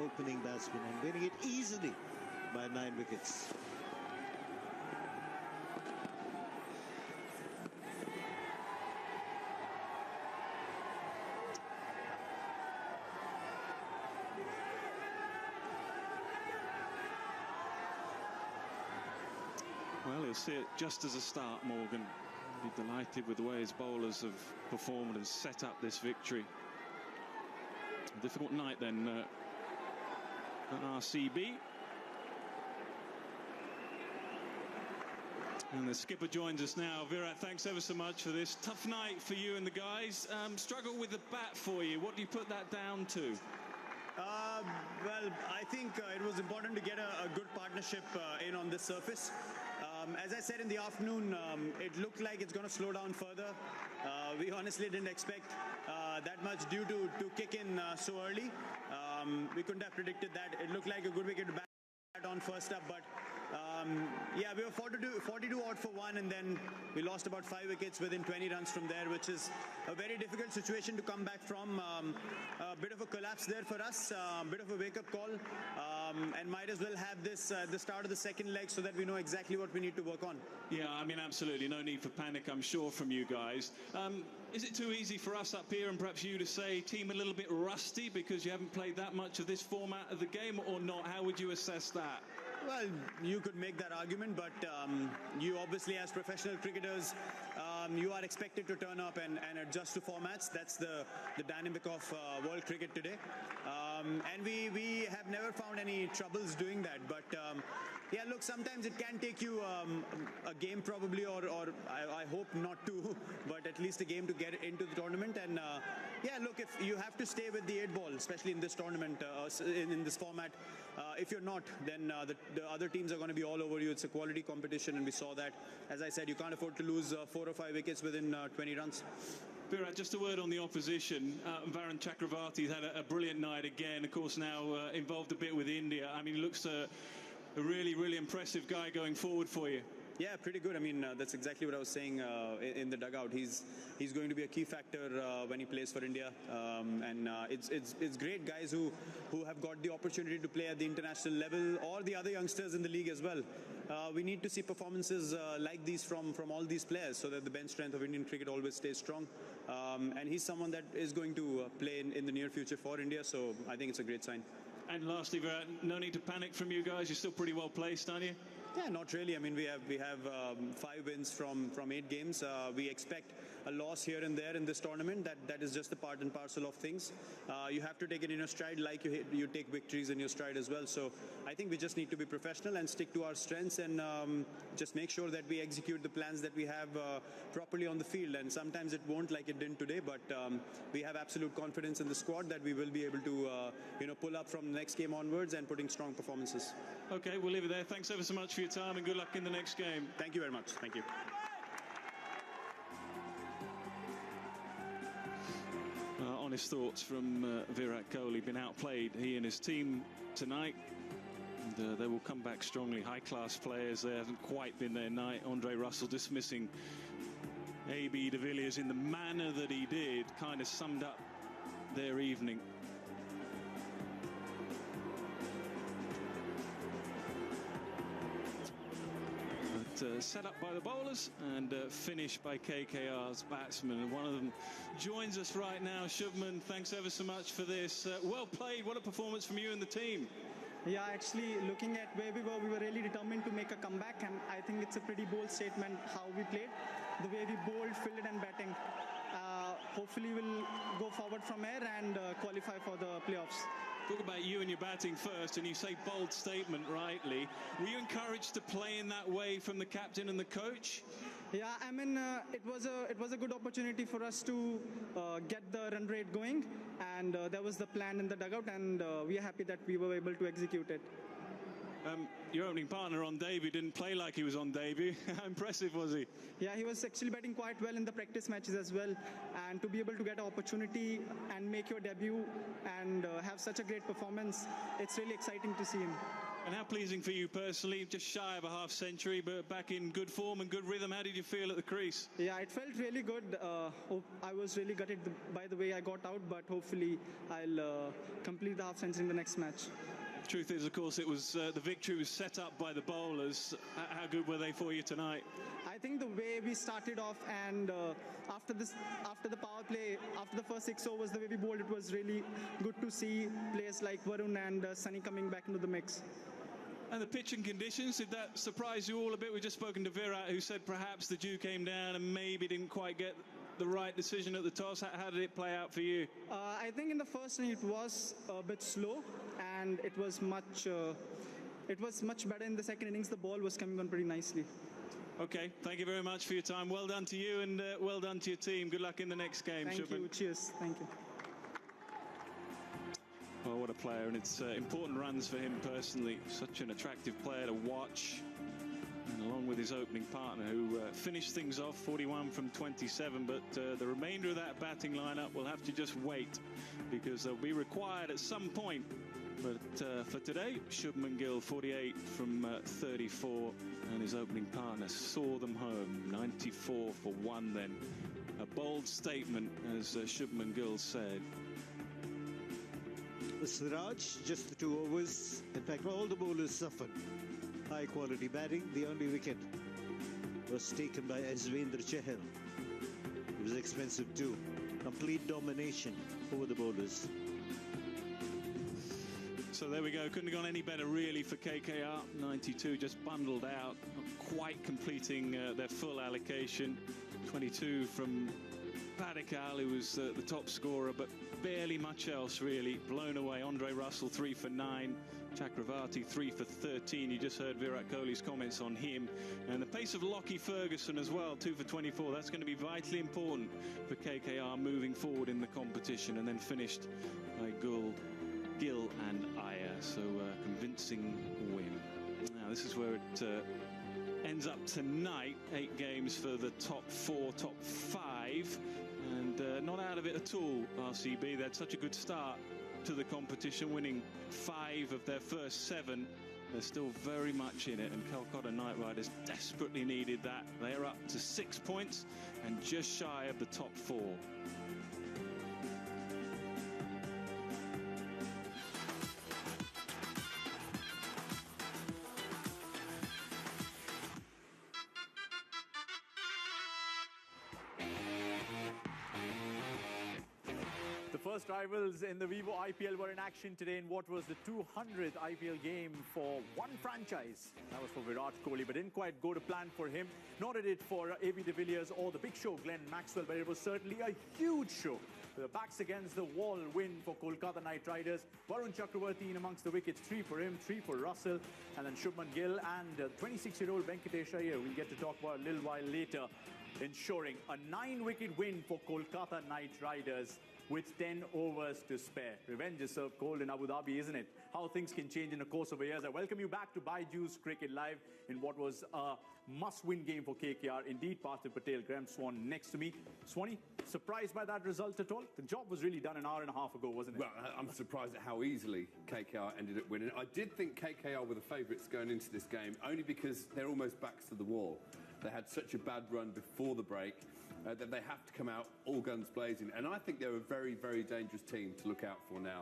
[SPEAKER 3] opening batsmen and winning it easily by 9 wickets.
[SPEAKER 11] Well, he'll see it just as a start, Morgan. Be delighted with the way his bowlers have performed and set up this victory. A difficult night then at RCB. And the skipper joins us now. Virat, thanks ever so much for this. Tough night for you and the guys. Struggle with the bat for you. What do you put that down to?
[SPEAKER 10] Well, I think it was important to get a good partnership in on this surface. As I said in the afternoon, it looked like it's going to slow down further. We honestly didn't expect that much dew to kick in so early. We couldn't have predicted that. It looked like a good wicket to bat on first up, but yeah, we were 42 out for 1, and then we lost about 5 wickets within 20 runs from there, which is a very difficult situation to come back from. A bit of a collapse there for us, a bit of a wake-up call, and might as well have this the start of the second leg so that we know exactly what we need to work on.
[SPEAKER 11] Yeah, I mean, absolutely. No need for panic, I'm sure, from you guys. Is it too easy for us up here and perhaps you to say team a little bit rusty because you haven't played that much of this format of the game, or not? How would you assess that?
[SPEAKER 10] Well, you could make that argument, but you obviously, as professional cricketers, you are expected to turn up and adjust to formats. That's the dynamic of world cricket today. And we have never found any troubles doing that. But yeah, look, sometimes it can take you a game probably, or I hope not to, but at least a game to get into the tournament. And yeah, look, if you have to stay with the 8 ball, especially in this tournament, in this format, if you're not, then the other teams are going to be all over you. It's a quality competition, and we saw that. As I said, you can't afford to lose 4 or 5 wickets within 20 runs.
[SPEAKER 11] Virat, just a word on the opposition. Varun Chakravarthy had a brilliant night again. Of course, now involved a bit with India. I mean, he looks a really, really impressive guy going forward for you.
[SPEAKER 10] Yeah, pretty good. I mean, that's exactly what I was saying in the dugout. He's going to be a key factor when he plays for India, and it's great guys who have got the opportunity to play at the international level, or the other youngsters in the league as well. We need to see performances like these from all these players, so that the bench strength of Indian cricket always stays strong. And he's someone that is going to play in the near future for India, so I think it's a great sign.
[SPEAKER 11] And lastly, no need to panic from you guys. You're still pretty well placed, aren't you?
[SPEAKER 10] Yeah, not really. I mean, we have 5 wins from 8 games. We expect a loss here and there in this tournament. That is just the part and parcel of things. You have to take it in your stride, like you take victories in your stride as well. So I think we just need to be professional and stick to our strengths, and just make sure that we execute the plans that we have properly on the field. And sometimes it won't, like it didn't today, but we have absolute confidence in the squad that we will be able to pull up from the next game onwards and putting strong performances.
[SPEAKER 11] Okay, we'll leave it there. Thanks ever so much for your time, and good luck in the next game.
[SPEAKER 10] Thank you very much. Thank you.
[SPEAKER 11] Honest thoughts from Virat Kohli. Been outplayed, he and his team tonight. And, they will come back strongly. High-class players. They haven't quite been their night. Andre Russell dismissing A.B. de Villiers in the manner that he did kind of summed up their evening. Set up by the bowlers and finished by KKR's batsmen. And one of them joins us right now. Shubman, thanks ever so much for this. Well played. What a performance from you and the team.
[SPEAKER 5] Yeah, actually, looking at where we were really determined to make a comeback, and I think it's a pretty bold statement how we played. The way we bowled, fielded and batting. Hopefully we'll go forward from here and qualify for the playoffs.
[SPEAKER 11] Talk about you and your batting first, and you say bold statement rightly. Were you encouraged to play in that way from the captain and the coach?
[SPEAKER 5] Yeah, I mean, it was a good opportunity for us to get the run rate going, and that was the plan in the dugout, and we are happy that we were able to execute it.
[SPEAKER 11] Your opening partner on debut didn't play like he was on debut. How impressive was he?
[SPEAKER 5] Yeah, he was actually batting quite well in the practice matches as well. And to be able to get an opportunity and make your debut and have such a great performance, it's really exciting to see him.
[SPEAKER 11] And how pleasing for you personally, just shy of a half century, but back in good form and good rhythm. How did you feel at the crease?
[SPEAKER 5] Yeah, it felt really good. I was really gutted by the way I got out, but hopefully I'll complete the half century in the next match.
[SPEAKER 11] Truth is, of course, it was the victory was set up by the bowlers. How good were they for you tonight?
[SPEAKER 5] I think the way we started off, and after the power play, after the first 6 overs, the way we bowled, it was really good to see players like Varun and Sunny coming back into the mix.
[SPEAKER 11] And the pitch and conditions, did that surprise you all a bit? We've just spoken to Virat, who said perhaps the dew came down and maybe didn't quite get the right decision at the toss. How did it play out for you?
[SPEAKER 5] I think in the first inning it was a bit slow, and it was much better in the second innings. The ball was coming on pretty nicely.
[SPEAKER 11] Okay, thank you very much for your time. Well done to you, and well done to your team. Good luck in the next game,
[SPEAKER 5] Thank
[SPEAKER 11] Shubman.
[SPEAKER 5] you. Cheers. Thank you.
[SPEAKER 11] Well, what a player, and it's important runs for him personally. Such an attractive player to watch. And along with his opening partner, who finished things off 41 from 27, but the remainder of that batting lineup will have to just wait, because they'll be required at some point. But for today, Shubman Gill 48 from 34, and his opening partner saw them home 94 for 1. Then a bold statement, as Shubman Gill said.
[SPEAKER 3] Siraj, just the 2 overs. In fact, all the bowlers suffered. High quality batting. The only wicket was taken by Yuzvendra Chahal. It was expensive too. Complete domination over the bowlers.
[SPEAKER 11] So there we go. Couldn't have gone any better really for KKR. 92 just bundled out, not quite completing their full allocation. 22 from Padikkal, who was the top scorer, but barely much else really. Blown away. Andre Russell 3 for 9. Chakravarthy 3 for 13. You just heard Virat Kohli's comments on him. And the pace of Lockie Ferguson as well, 2 for 24. That's going to be vitally important for KKR moving forward in the competition. And then finished by Gill and Iyer. So convincing win. Now this is where it ends up tonight. 8 games for the top 4, top 5. And not out of it at all, RCB. They had such a good start to the competition, winning 5 of their first 7, They're still very much in it, and Kolkata Knight Riders desperately needed that. They're up to 6 points and just shy of the top 4.
[SPEAKER 7] First rivals in the Vivo IPL were in action today in what was the 200th IPL game for one franchise. That was for Virat Kohli, but didn't quite go to plan for him. Nor did it for AB de Villiers or the big show, Glenn Maxwell, but it was certainly a huge show. With the backs against the wall win for Kolkata Knight Riders. Varun Chakravarthy in amongst the wickets, 3 for him, 3 for Russell, and then Shubman Gill and 26-year-old Venkatesh Iyer, we'll get to talk about a little while later, ensuring a 9-wicket win for Kolkata Knight Riders with 10 overs to spare. Revenge is served cold in Abu Dhabi, isn't it? How things can change in the course of a year. I welcome you back to Byju's Cricket Live in what was a must-win game for KKR. Indeed, Parthiv Patel, Graham Swan next to me. Swanee, surprised by that result at all? The job was really done an hour and a half ago, wasn't it?
[SPEAKER 15] Well, I'm surprised at how easily KKR ended up winning. I did think KKR were the favourites going into this game, only because they're almost backs to the wall. They had such a bad run before the break. That they have to come out all guns blazing. And I think they're a very, very dangerous team to look out for now.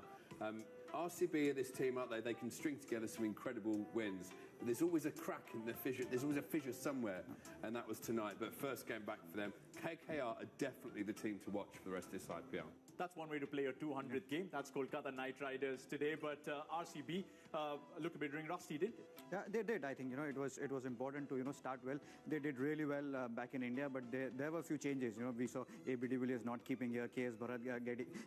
[SPEAKER 15] RCB are this team, aren't they? They can string together some incredible wins. But there's always a crack in the fissure. There's always a fissure somewhere, and that was tonight. But first game back for them. KKR are definitely the team to watch for the rest of this IPL.
[SPEAKER 7] That's one way to play a 200th game. That's Kolkata Knight Riders today. But RCB looked a bit ring rusty, didn't it?
[SPEAKER 13] Yeah, they did. I think it was important to start well. They did really well back in India, but there were a few changes. We saw AB de Villiers not keeping here, KS Bharat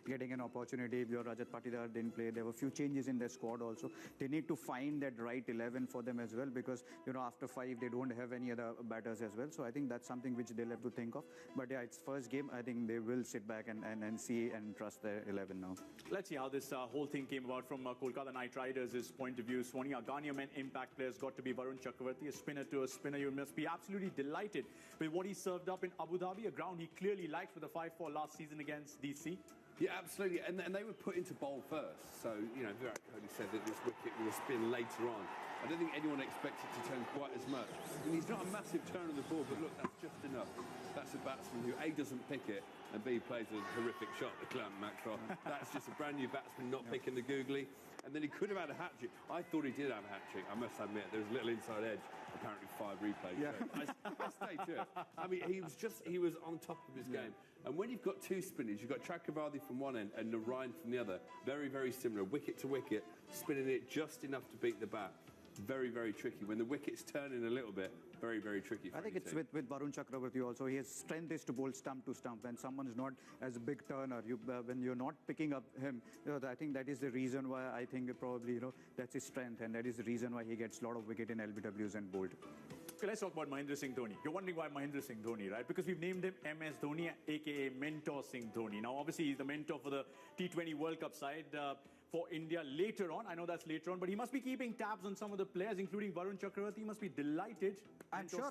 [SPEAKER 13] getting an opportunity. Your Rajat Patidar didn't play. There were a few changes in their squad also. They need to find that right 11 for them as well, because after 5 they don't have any other batters as well. So I think that's something which they'll have to think of. But yeah, it's first game. I think they will sit back and see and trust their 11 now.
[SPEAKER 7] Let's see how this whole thing came about from Kolkata Knight Riders' point of view. Swanee, our Ghania men impact players got to be Varun Chakravarthy, a spinner to a spinner. You must be absolutely delighted with what he served up in Abu Dhabi, a ground he clearly liked with the 5-4 last season against DC.
[SPEAKER 15] Yeah, absolutely. And they were put into bowl first. So, Virat Kohli said that this wicket will spin later on. I don't think anyone expected to turn quite as much. I mean, he's not a massive turn on the ball, but look, that's just enough. That's a batsman who A, doesn't pick it, and B, plays a horrific shot at the clamp Macron. That's just a brand new batsman not picking the googly. And then he could have had a hat-trick. I thought he did have a hat-trick, I must admit. There was a little inside edge. Apparently 5 replays. Yeah. I stay to it. I mean, he was on top of his game. And when you've got 2 spinners, you've got Chakravarthy from one end and Narine from the other. Very, very similar. Wicket to wicket, spinning it just enough to beat the bat. Very, very tricky. When the wicket's turning a little bit, very, very tricky for
[SPEAKER 13] I think it's with Varun Chakravarthy also. His strength is to bowl stump to stump. When someone is not as a big turner, when you're not picking up him, I think that is the reason why I think probably, that's his strength, and that is the reason why he gets a lot of wicket in LBWs and bowled.
[SPEAKER 7] Okay, let's talk about Mahendra Singh Dhoni. You're wondering why Mahendra Singh Dhoni, right? Because we've named him MS Dhoni, aka Mentor Singh Dhoni. Now, obviously, he's the mentor for the T20 World Cup side for India later on. I know that's later on, but he must be keeping tabs on some of the players, including Varun Chakravarthy. He must be delighted.
[SPEAKER 13] I'm sure,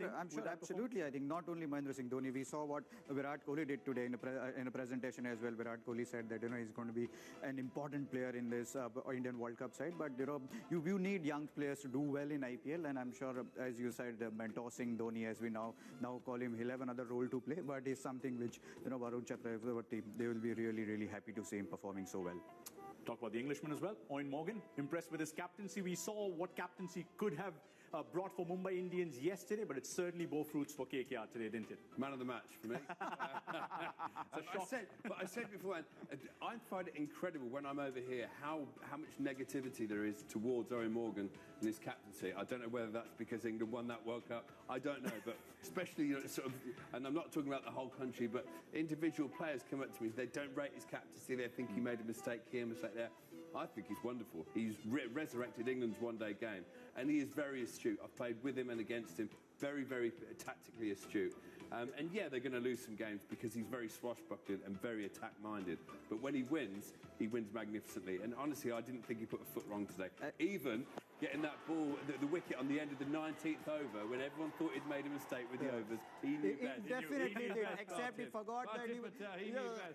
[SPEAKER 13] absolutely. I think not only Mahendra Singh Dhoni, we saw what Virat Kohli did today in a presentation as well. Virat Kohli said that he's going to be an important player in this Indian World Cup side. But you need young players to do well in IPL, and I'm sure, as you said, Mentor Singh Dhoni, as we now call him, he'll have another role to play. But it's something which Varun Chakravarthy, they will be really, really happy to see him performing so well.
[SPEAKER 7] Talk about the Englishman as well, Eoin Morgan, impressed with his captaincy. We saw what captaincy could have brought for Mumbai Indians yesterday, but it certainly bore fruits for KKR today, didn't it?
[SPEAKER 15] Man of the match for me. I said before, I find it incredible when I'm over here how much negativity there is towards Eoin Morgan and his captaincy. I don't know whether that's because England won that World Cup. I don't know, but especially sort of, and I'm not talking about the whole country, but individual players come up to me. They don't rate his captaincy. They think he made a mistake here, a mistake there. I think he's wonderful. He's resurrected England's one-day game, and he is very astute. I've played with him and against him. Very, very tactically astute. And yeah, they're going to lose some games because he's very swashbuckling and very attack-minded. But when he wins magnificently. And honestly, I didn't think he put a foot wrong today. Even getting that ball, the wicket on the end of the 19th over, when everyone thought he'd made a mistake with the overs, he knew best.
[SPEAKER 13] He definitely did, except he forgot that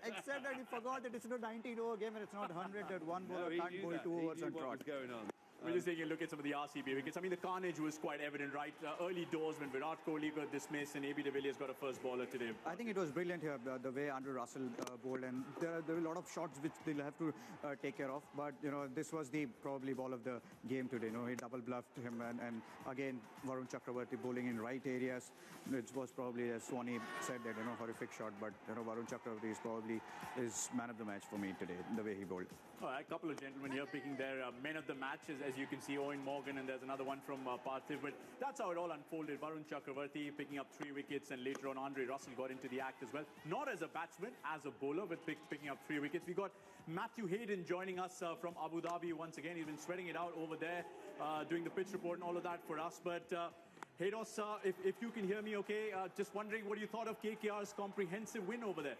[SPEAKER 13] except that he forgot that it's not a 19-over game and it's not 100 that one bowler can't bowl 2 overs on trot.
[SPEAKER 15] What was going on?
[SPEAKER 7] We're just taking a look at some of the RCB wickets. I mean, the carnage was quite evident, right? Early doors when Virat Kohli got dismissed and AB de Villiers got a first bowler today.
[SPEAKER 13] I think it was brilliant here, the way Andrew Russell bowled, and there were a lot of shots which they'll have to take care of. But, this was the probably ball of the game today. He double bluffed him, and again, Varun Chakravarthy bowling in right areas. It was probably, as Swanee said, that, horrific shot. But, Varun Chakravarthy is probably man of the match for me today, the way he bowled.
[SPEAKER 7] All right, a couple of gentlemen here picking their men of the match, as you can see, Eoin Morgan, and there's another one from Prasidh. But that's how it all unfolded. Varun Chakravarthy picking up 3 wickets, and later on, Andre Russell got into the act as well. Not as a batsman, as a bowler, but picking up 3 wickets. We got Matthew Hayden joining us from Abu Dhabi once again. He's been sweating it out over there, doing the pitch report and all of that for us. But Haydos, if you can hear me okay, just wondering what you thought of KKR's comprehensive win over there.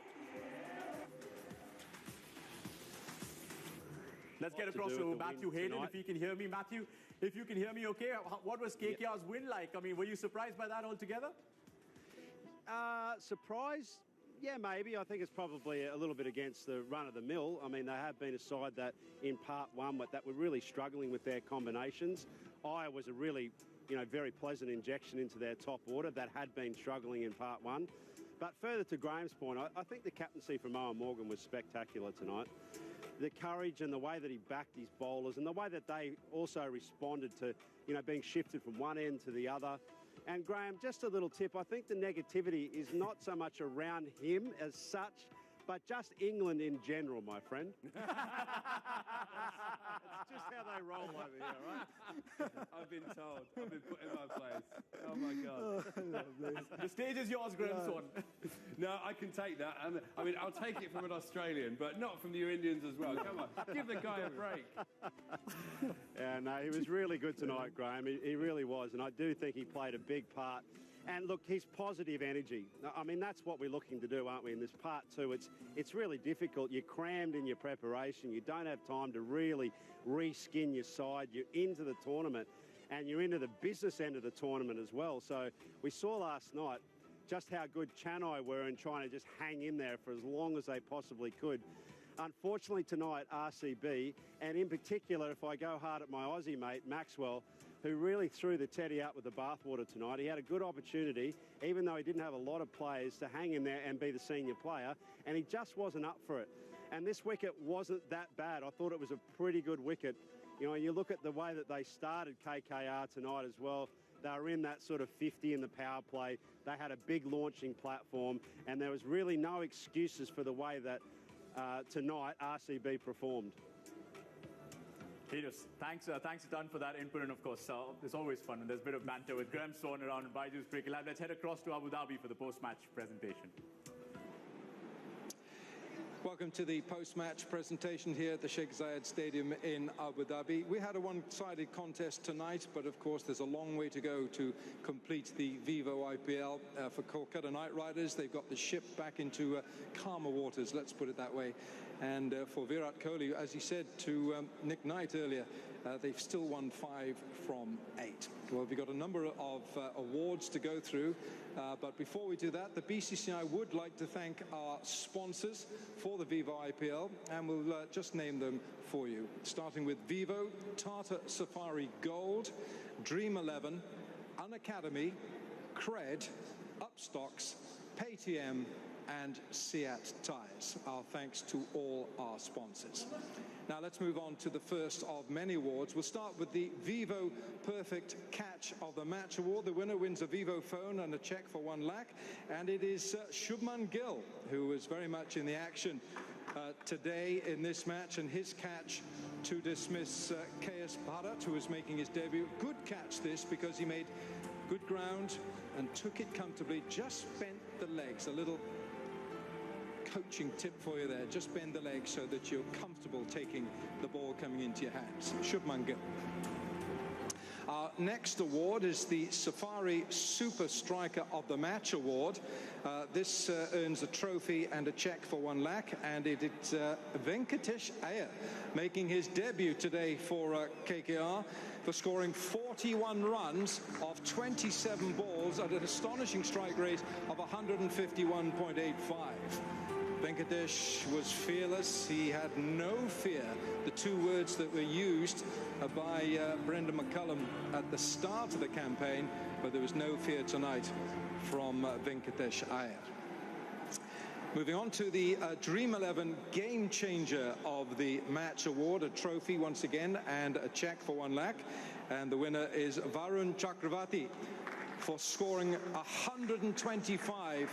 [SPEAKER 7] Let's get across to Matthew Hayden, if he can hear me. Matthew, if you can hear me okay, what was KKR's win like? I mean, were you surprised by that altogether?
[SPEAKER 2] Surprised? Yeah, maybe. I think it's probably a little bit against the run-of-the-mill. I mean, they have been a side that in part one that were really struggling with their combinations. Was a really, very pleasant injection into their top order that had been struggling in part one. But further to Graham's point, I think the captaincy from Eoin Morgan was spectacular tonight. The courage and the way that he backed his bowlers and the way that they also responded to, being shifted from one end to the other. And Graham, just a little tip, I think the negativity is not so much around him as such, but just England in general, my friend. It's just how they roll over here, right?
[SPEAKER 15] I've been told. I've been put in my place. Oh, my God.
[SPEAKER 7] The stage is yours, Graham.
[SPEAKER 15] No, I can take that. And I mean, I'll take it from an Australian, but not from you Indians as well. Come on, give the guy a break.
[SPEAKER 2] Yeah, no, he was really good tonight, Graham. He really was. And I do think he played a big part. And look, his positive energy, I mean, that's what we're looking to do, aren't we? In this part two, it's really difficult. You're crammed in your preparation. You don't have time to really reskin your side. You're into the tournament and you're into the business end of the tournament as well. So we saw last night just how good Chennai were in trying to just hang in there for as long as they possibly could. Unfortunately tonight, RCB, and in particular, if I go hard at my Aussie mate, Maxwell, who really threw the teddy out with the bathwater tonight. He had a good opportunity, even though he didn't have a lot of players, to hang in there and be the senior player, and he just wasn't up for it. And this wicket wasn't that bad. I thought it was a pretty good wicket. You look at the way that they started KKR tonight as well. They were in that sort of 50 in the power play. They had a big launching platform, and there was really no excuses for the way that tonight RCB performed.
[SPEAKER 7] Thanks a ton for that input, and of course, it's always fun, and there's a bit of banter with Graham Swan around and Baiju's Cricket Lab. Let's head across to Abu Dhabi for the post-match presentation.
[SPEAKER 9] Welcome to the post-match presentation here at the Sheikh Zayed Stadium in Abu Dhabi. We had a one-sided contest tonight, but of course there's a long way to go to complete the Vivo IPL for Kolkata Knight Riders. They've got the ship back into calmer waters, let's put it that way. And for Virat Kohli, as he said to Nick Knight earlier, they've still won 5 from 8. Well, we've got a number of awards to go through, but before we do that, the BCCI would like to thank our sponsors for the Vivo IPL, and we'll just name them for you. Starting with Vivo, Tata Safari Gold, Dream 11, Unacademy, Cred, Upstocks, Paytm, and Seat Tyres. Our thanks to all our sponsors. Now let's move on to the first of many awards. We'll start with the Vivo Perfect Catch of the Match Award. The winner wins a Vivo phone and a cheque for 1 lakh, and it is Shubman Gill, who was very much in the action today in this match, and his catch to dismiss KS Bharat, who was making his debut. Good catch this, because he made good ground and took it comfortably, just bent the legs. A little coaching tip for you there, just bend the legs so that you're comfortable taking the ball coming into your hands. Shubman Gill. Our next award is the Safari Super Striker of the Match Award. This earns a trophy and a cheque for 1 lakh, and it's Venkatesh Iyer making his debut today for KKR for scoring 41 runs off 27 balls at an astonishing strike rate of 151.85. Venkatesh was fearless. He had no fear. The two words that were used by Brendan McCullum at the start of the campaign, but there was no fear tonight from Venkatesh Iyer. Moving on to the Dream 11 Game Changer of the Match Award, a trophy once again and a cheque for 1 lakh. And the winner is Varun Chakravarthy for scoring 125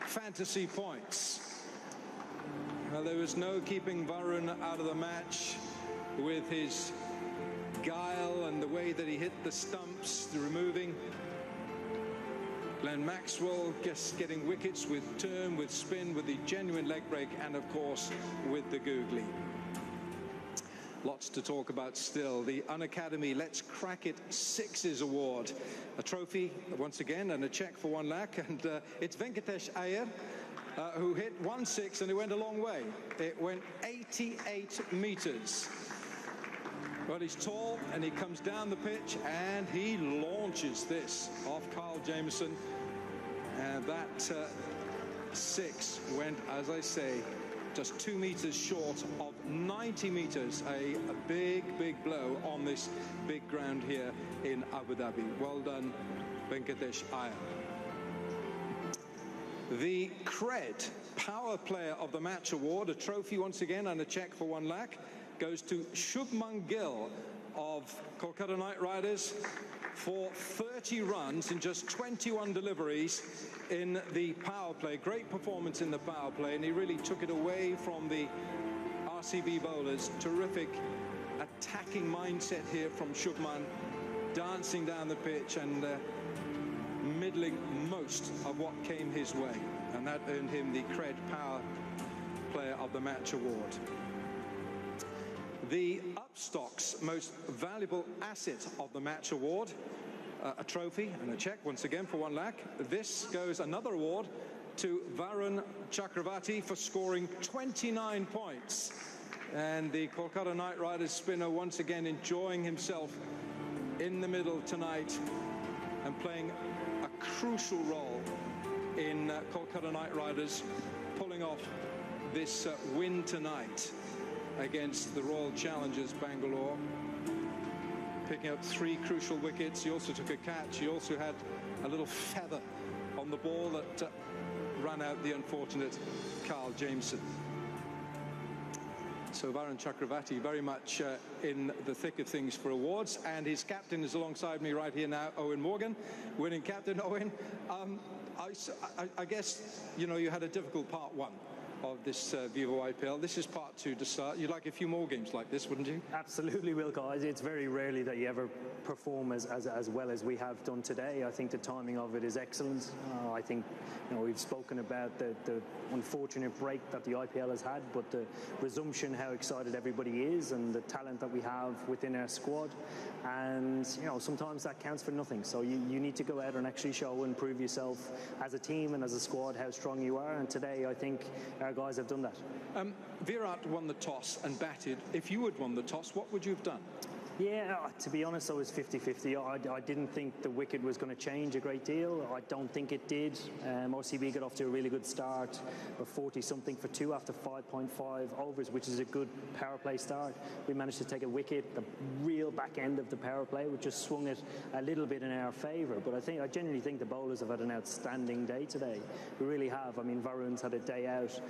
[SPEAKER 9] fantasy points. Well, there was no keeping Varun out of the match with his guile and the way that he hit the stumps, the removing. Glenn Maxwell just getting wickets with turn, with spin, with the genuine leg break, and of course with the googly. Lots to talk about still. The Unacademy Let's Crack It Sixes Award. A trophy once again and a cheque for 1 lakh. And it's Venkatesh Iyer who hit 1-6, and it went a long way. It went 88 metres. Well, he's tall and he comes down the pitch and he launches this off Carl Jameson. And that 6 went, as I say, just 2 metres short of 90 metres. A big, big blow on this big ground here in Abu Dhabi. Well done, Venkatesh Iyer. The Cred Power Player of the Match Award, a trophy once again and a cheque for 1 lakh, goes to Shubman Gill of Kolkata Knight Riders for 30 runs in just 21 deliveries in the power play. Great performance in the power play, and he really took it away from the RCB bowlers. Terrific attacking mindset here from Shubman, dancing down the pitch and middling most of what came his way, and that earned him the Cred Power Player of the Match Award. The Upstock's Most Valuable Asset of the Match Award, a trophy and a cheque once again for 1 lakh. This goes another award to Varun Chakravarthy for scoring 29 points. And the Kolkata Knight Riders spinner once again enjoying himself in the middle tonight and playing a crucial role in Kolkata Knight Riders pulling off this win tonight against the Royal Challengers Bangalore, picking up 3 crucial wickets. He also took a catch. He also had a little feather on the ball that ran out the unfortunate Carl Jameson. So Varun Chakravarthy very much in the thick of things for awards, and his captain is alongside me right here now, Eoin Morgan, winning captain. Eoin, I guess, you know, you had a difficult part 1 of this Vivo IPL. This is part 2 to start. You'd like a few more games like this, wouldn't you?
[SPEAKER 4] Absolutely, Wilco. It's very rarely that you ever perform as well as we have done today. I think the timing of it is excellent. I think, you know, we've spoken about the unfortunate break that the IPL has had, but the resumption, how excited everybody is, and the talent that we have within our squad. And, you know, sometimes that counts for nothing. So you need to go out and actually show and prove yourself as a team and as a squad how strong you are. And today, I think our guys have done that.
[SPEAKER 9] Virat won the toss and batted. If you had won the toss, what would you have done?
[SPEAKER 4] Yeah, to be honest, I was 50-50. I didn't think the wicket was going to change a great deal. I don't think it did. RCB got off to a really good start, but 40-something for 2 after 5.5 overs, which is a good power play start. We managed to take a wicket, the real back end of the power play, which just swung it a little bit in our favour. But I genuinely think the bowlers have had an outstanding day today. We really have. I mean, Varun's had a day out,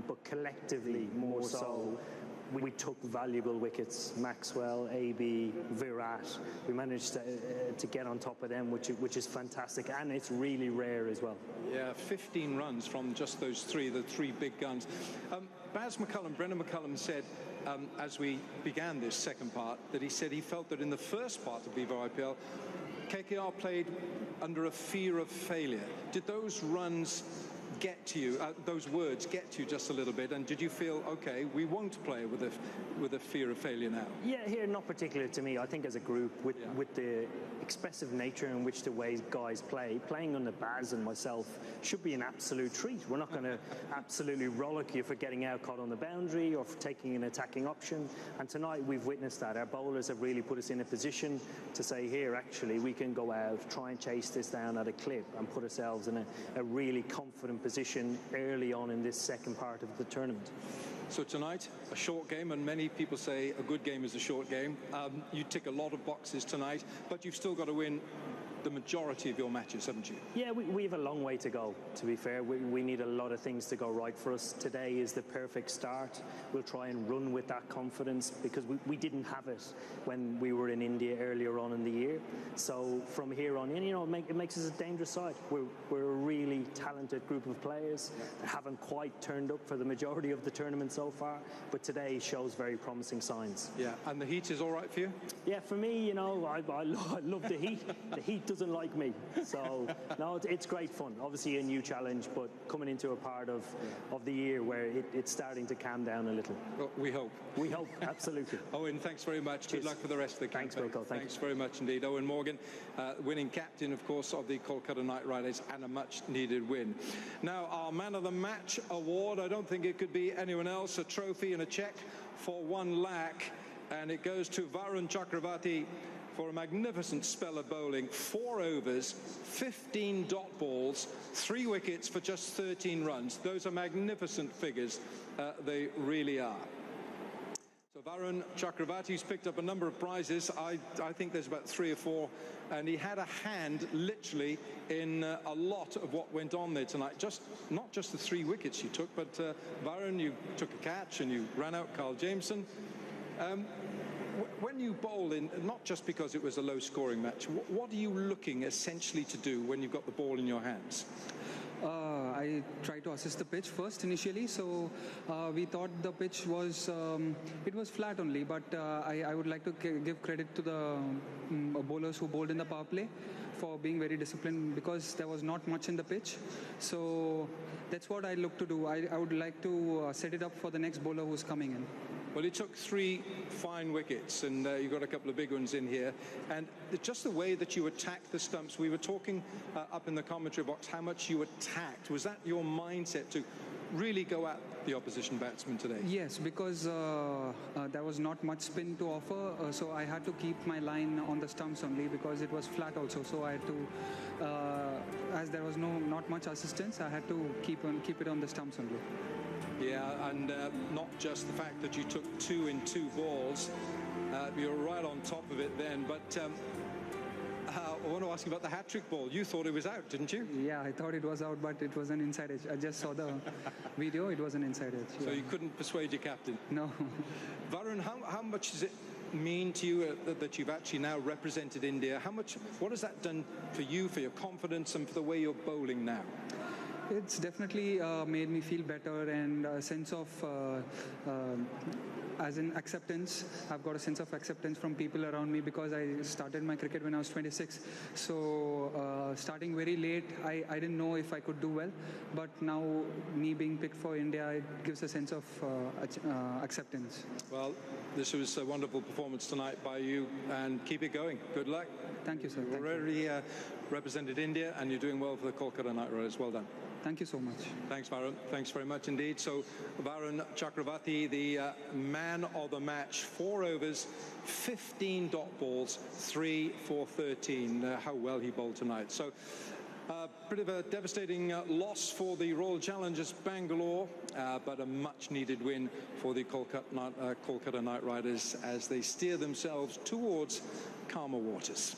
[SPEAKER 4] but collectively more so. We took valuable wickets, Maxwell, AB, Virat. We managed to get on top of them, which is fantastic, and it's really rare as well.
[SPEAKER 9] Yeah, 15 runs from just those 3, the 3 big guns. Brendan McCullum said, as we began this second part, that he said he felt that in the first part of Vivo IPL, KKR played under a fear of failure. Did those runs get to you, those words get to you just a little bit, and did you feel, okay, we won't play with a fear of failure now?
[SPEAKER 4] Yeah, here, not particular to me. I think as a group, with the expressive nature in which the way guys play, playing under Baz and myself should be an absolute treat. We're not going to absolutely rollick you for getting out caught on the boundary or for taking an attacking option, and tonight we've witnessed that. Our bowlers have really put us in a position to say, here, actually, we can go out, try and chase this down at a clip and put ourselves in a really confident in position early on in this second part of the tournament.
[SPEAKER 12] So tonight, a short game, and many people say a good game is a short game. You tick a lot of boxes tonight, but you've still got to win the majority of your matches, haven't you?
[SPEAKER 4] Yeah, we have a long way to go, to be fair. We need a lot of things to go right for us. Today is the perfect start. We'll try and run with that confidence because we didn't have it when we were in India earlier on in the year. So from here on in, it makes us a dangerous side. We're a really talented group of players that haven't quite turned up for the majority of the tournament so far, but today shows very promising signs.
[SPEAKER 12] Yeah, and the heat is all right for you?
[SPEAKER 4] Yeah, for me, I love the heat. The heat doesn't like me, so no, it's great fun. Obviously a new challenge, but coming into a part of the year where it's starting to calm down a little.
[SPEAKER 12] Well, we hope.
[SPEAKER 4] We hope, absolutely.
[SPEAKER 12] Owen, thanks very much. Cheers. Good luck for the rest of the campaign.
[SPEAKER 4] Thanks, Wilco.
[SPEAKER 12] Thanks very much indeed. Owen Morgan, winning captain, of course, of the Kolkata Knight Riders, and a much-needed win. Now, our Man of the Match award, I don't think it could be anyone else. A trophy and a cheque for 1 lakh, and it goes to Varun Chakravarthy for a magnificent spell of bowling. 4 overs, 15 dot balls, 3 wickets for just 13 runs. Those are magnificent figures. They really are. So Varun Chakravarthy's picked up a number of prizes. I think there's about 3 or 4. And he had a hand, literally, in a lot of what went on there tonight. Not just the 3 wickets you took, but Varun, you took a catch and you ran out Carl Jameson. When you bowl in, not just because it was a low-scoring match, what are you looking essentially to do when you've got the ball in your hands?
[SPEAKER 16] I tried to assess the pitch first initially, so we thought the pitch was it was flat only, but I would like to give credit to the bowlers who bowled in the power play for being very disciplined, because there was not much in the pitch. So that's what I look to do. I would like to set it up for the next bowler who's coming in.
[SPEAKER 12] Well, he took 3 fine wickets, and you got a couple of big ones in here. And just the way that you attacked the stumps, we were talking up in the commentary box how much you attacked. Was that your mindset to really go at the opposition batsman today?
[SPEAKER 16] Yes, because there was not much spin to offer, so I had to keep my line on the stumps only, because it was flat also. So I had to, as there was not much assistance, I had to keep it on the stumps only.
[SPEAKER 12] Yeah, and not just the fact that you took 2 in 2 balls. You were right on top of it then. But I want to ask you about the hat-trick ball. You thought it was out, didn't you?
[SPEAKER 16] Yeah, I thought it was out, but it was an inside edge. I just saw the video. It was an inside edge.
[SPEAKER 12] So you couldn't persuade your captain?
[SPEAKER 16] No.
[SPEAKER 12] Varun, how much does it mean to you that you've actually now represented India? What has that done for you, for your confidence, and for the way you're bowling now?
[SPEAKER 16] It's definitely made me feel better, and a sense of as in acceptance. I've got a sense of acceptance from people around me, because I started my cricket when I was 26. So starting very late, I didn't know if I could do well, but now me being picked for India, it gives a sense of acceptance.
[SPEAKER 12] Well, this was a wonderful performance tonight by you, and keep it going. Good luck.
[SPEAKER 16] Thank you, sir.
[SPEAKER 12] You've already represented India, and you're doing well for the Kolkata Knight Riders. Well done.
[SPEAKER 16] Thank you so much.
[SPEAKER 12] Thanks, Varun. Thanks very much indeed. So, Varun Chakravarthy, the man of the match. 4 overs, 15 dot balls, 3 for 13. How well he bowled tonight. So, bit of a devastating loss for the Royal Challengers Bangalore, but a much-needed win for the Kolkata Knight Riders as they steer themselves towards calmer waters.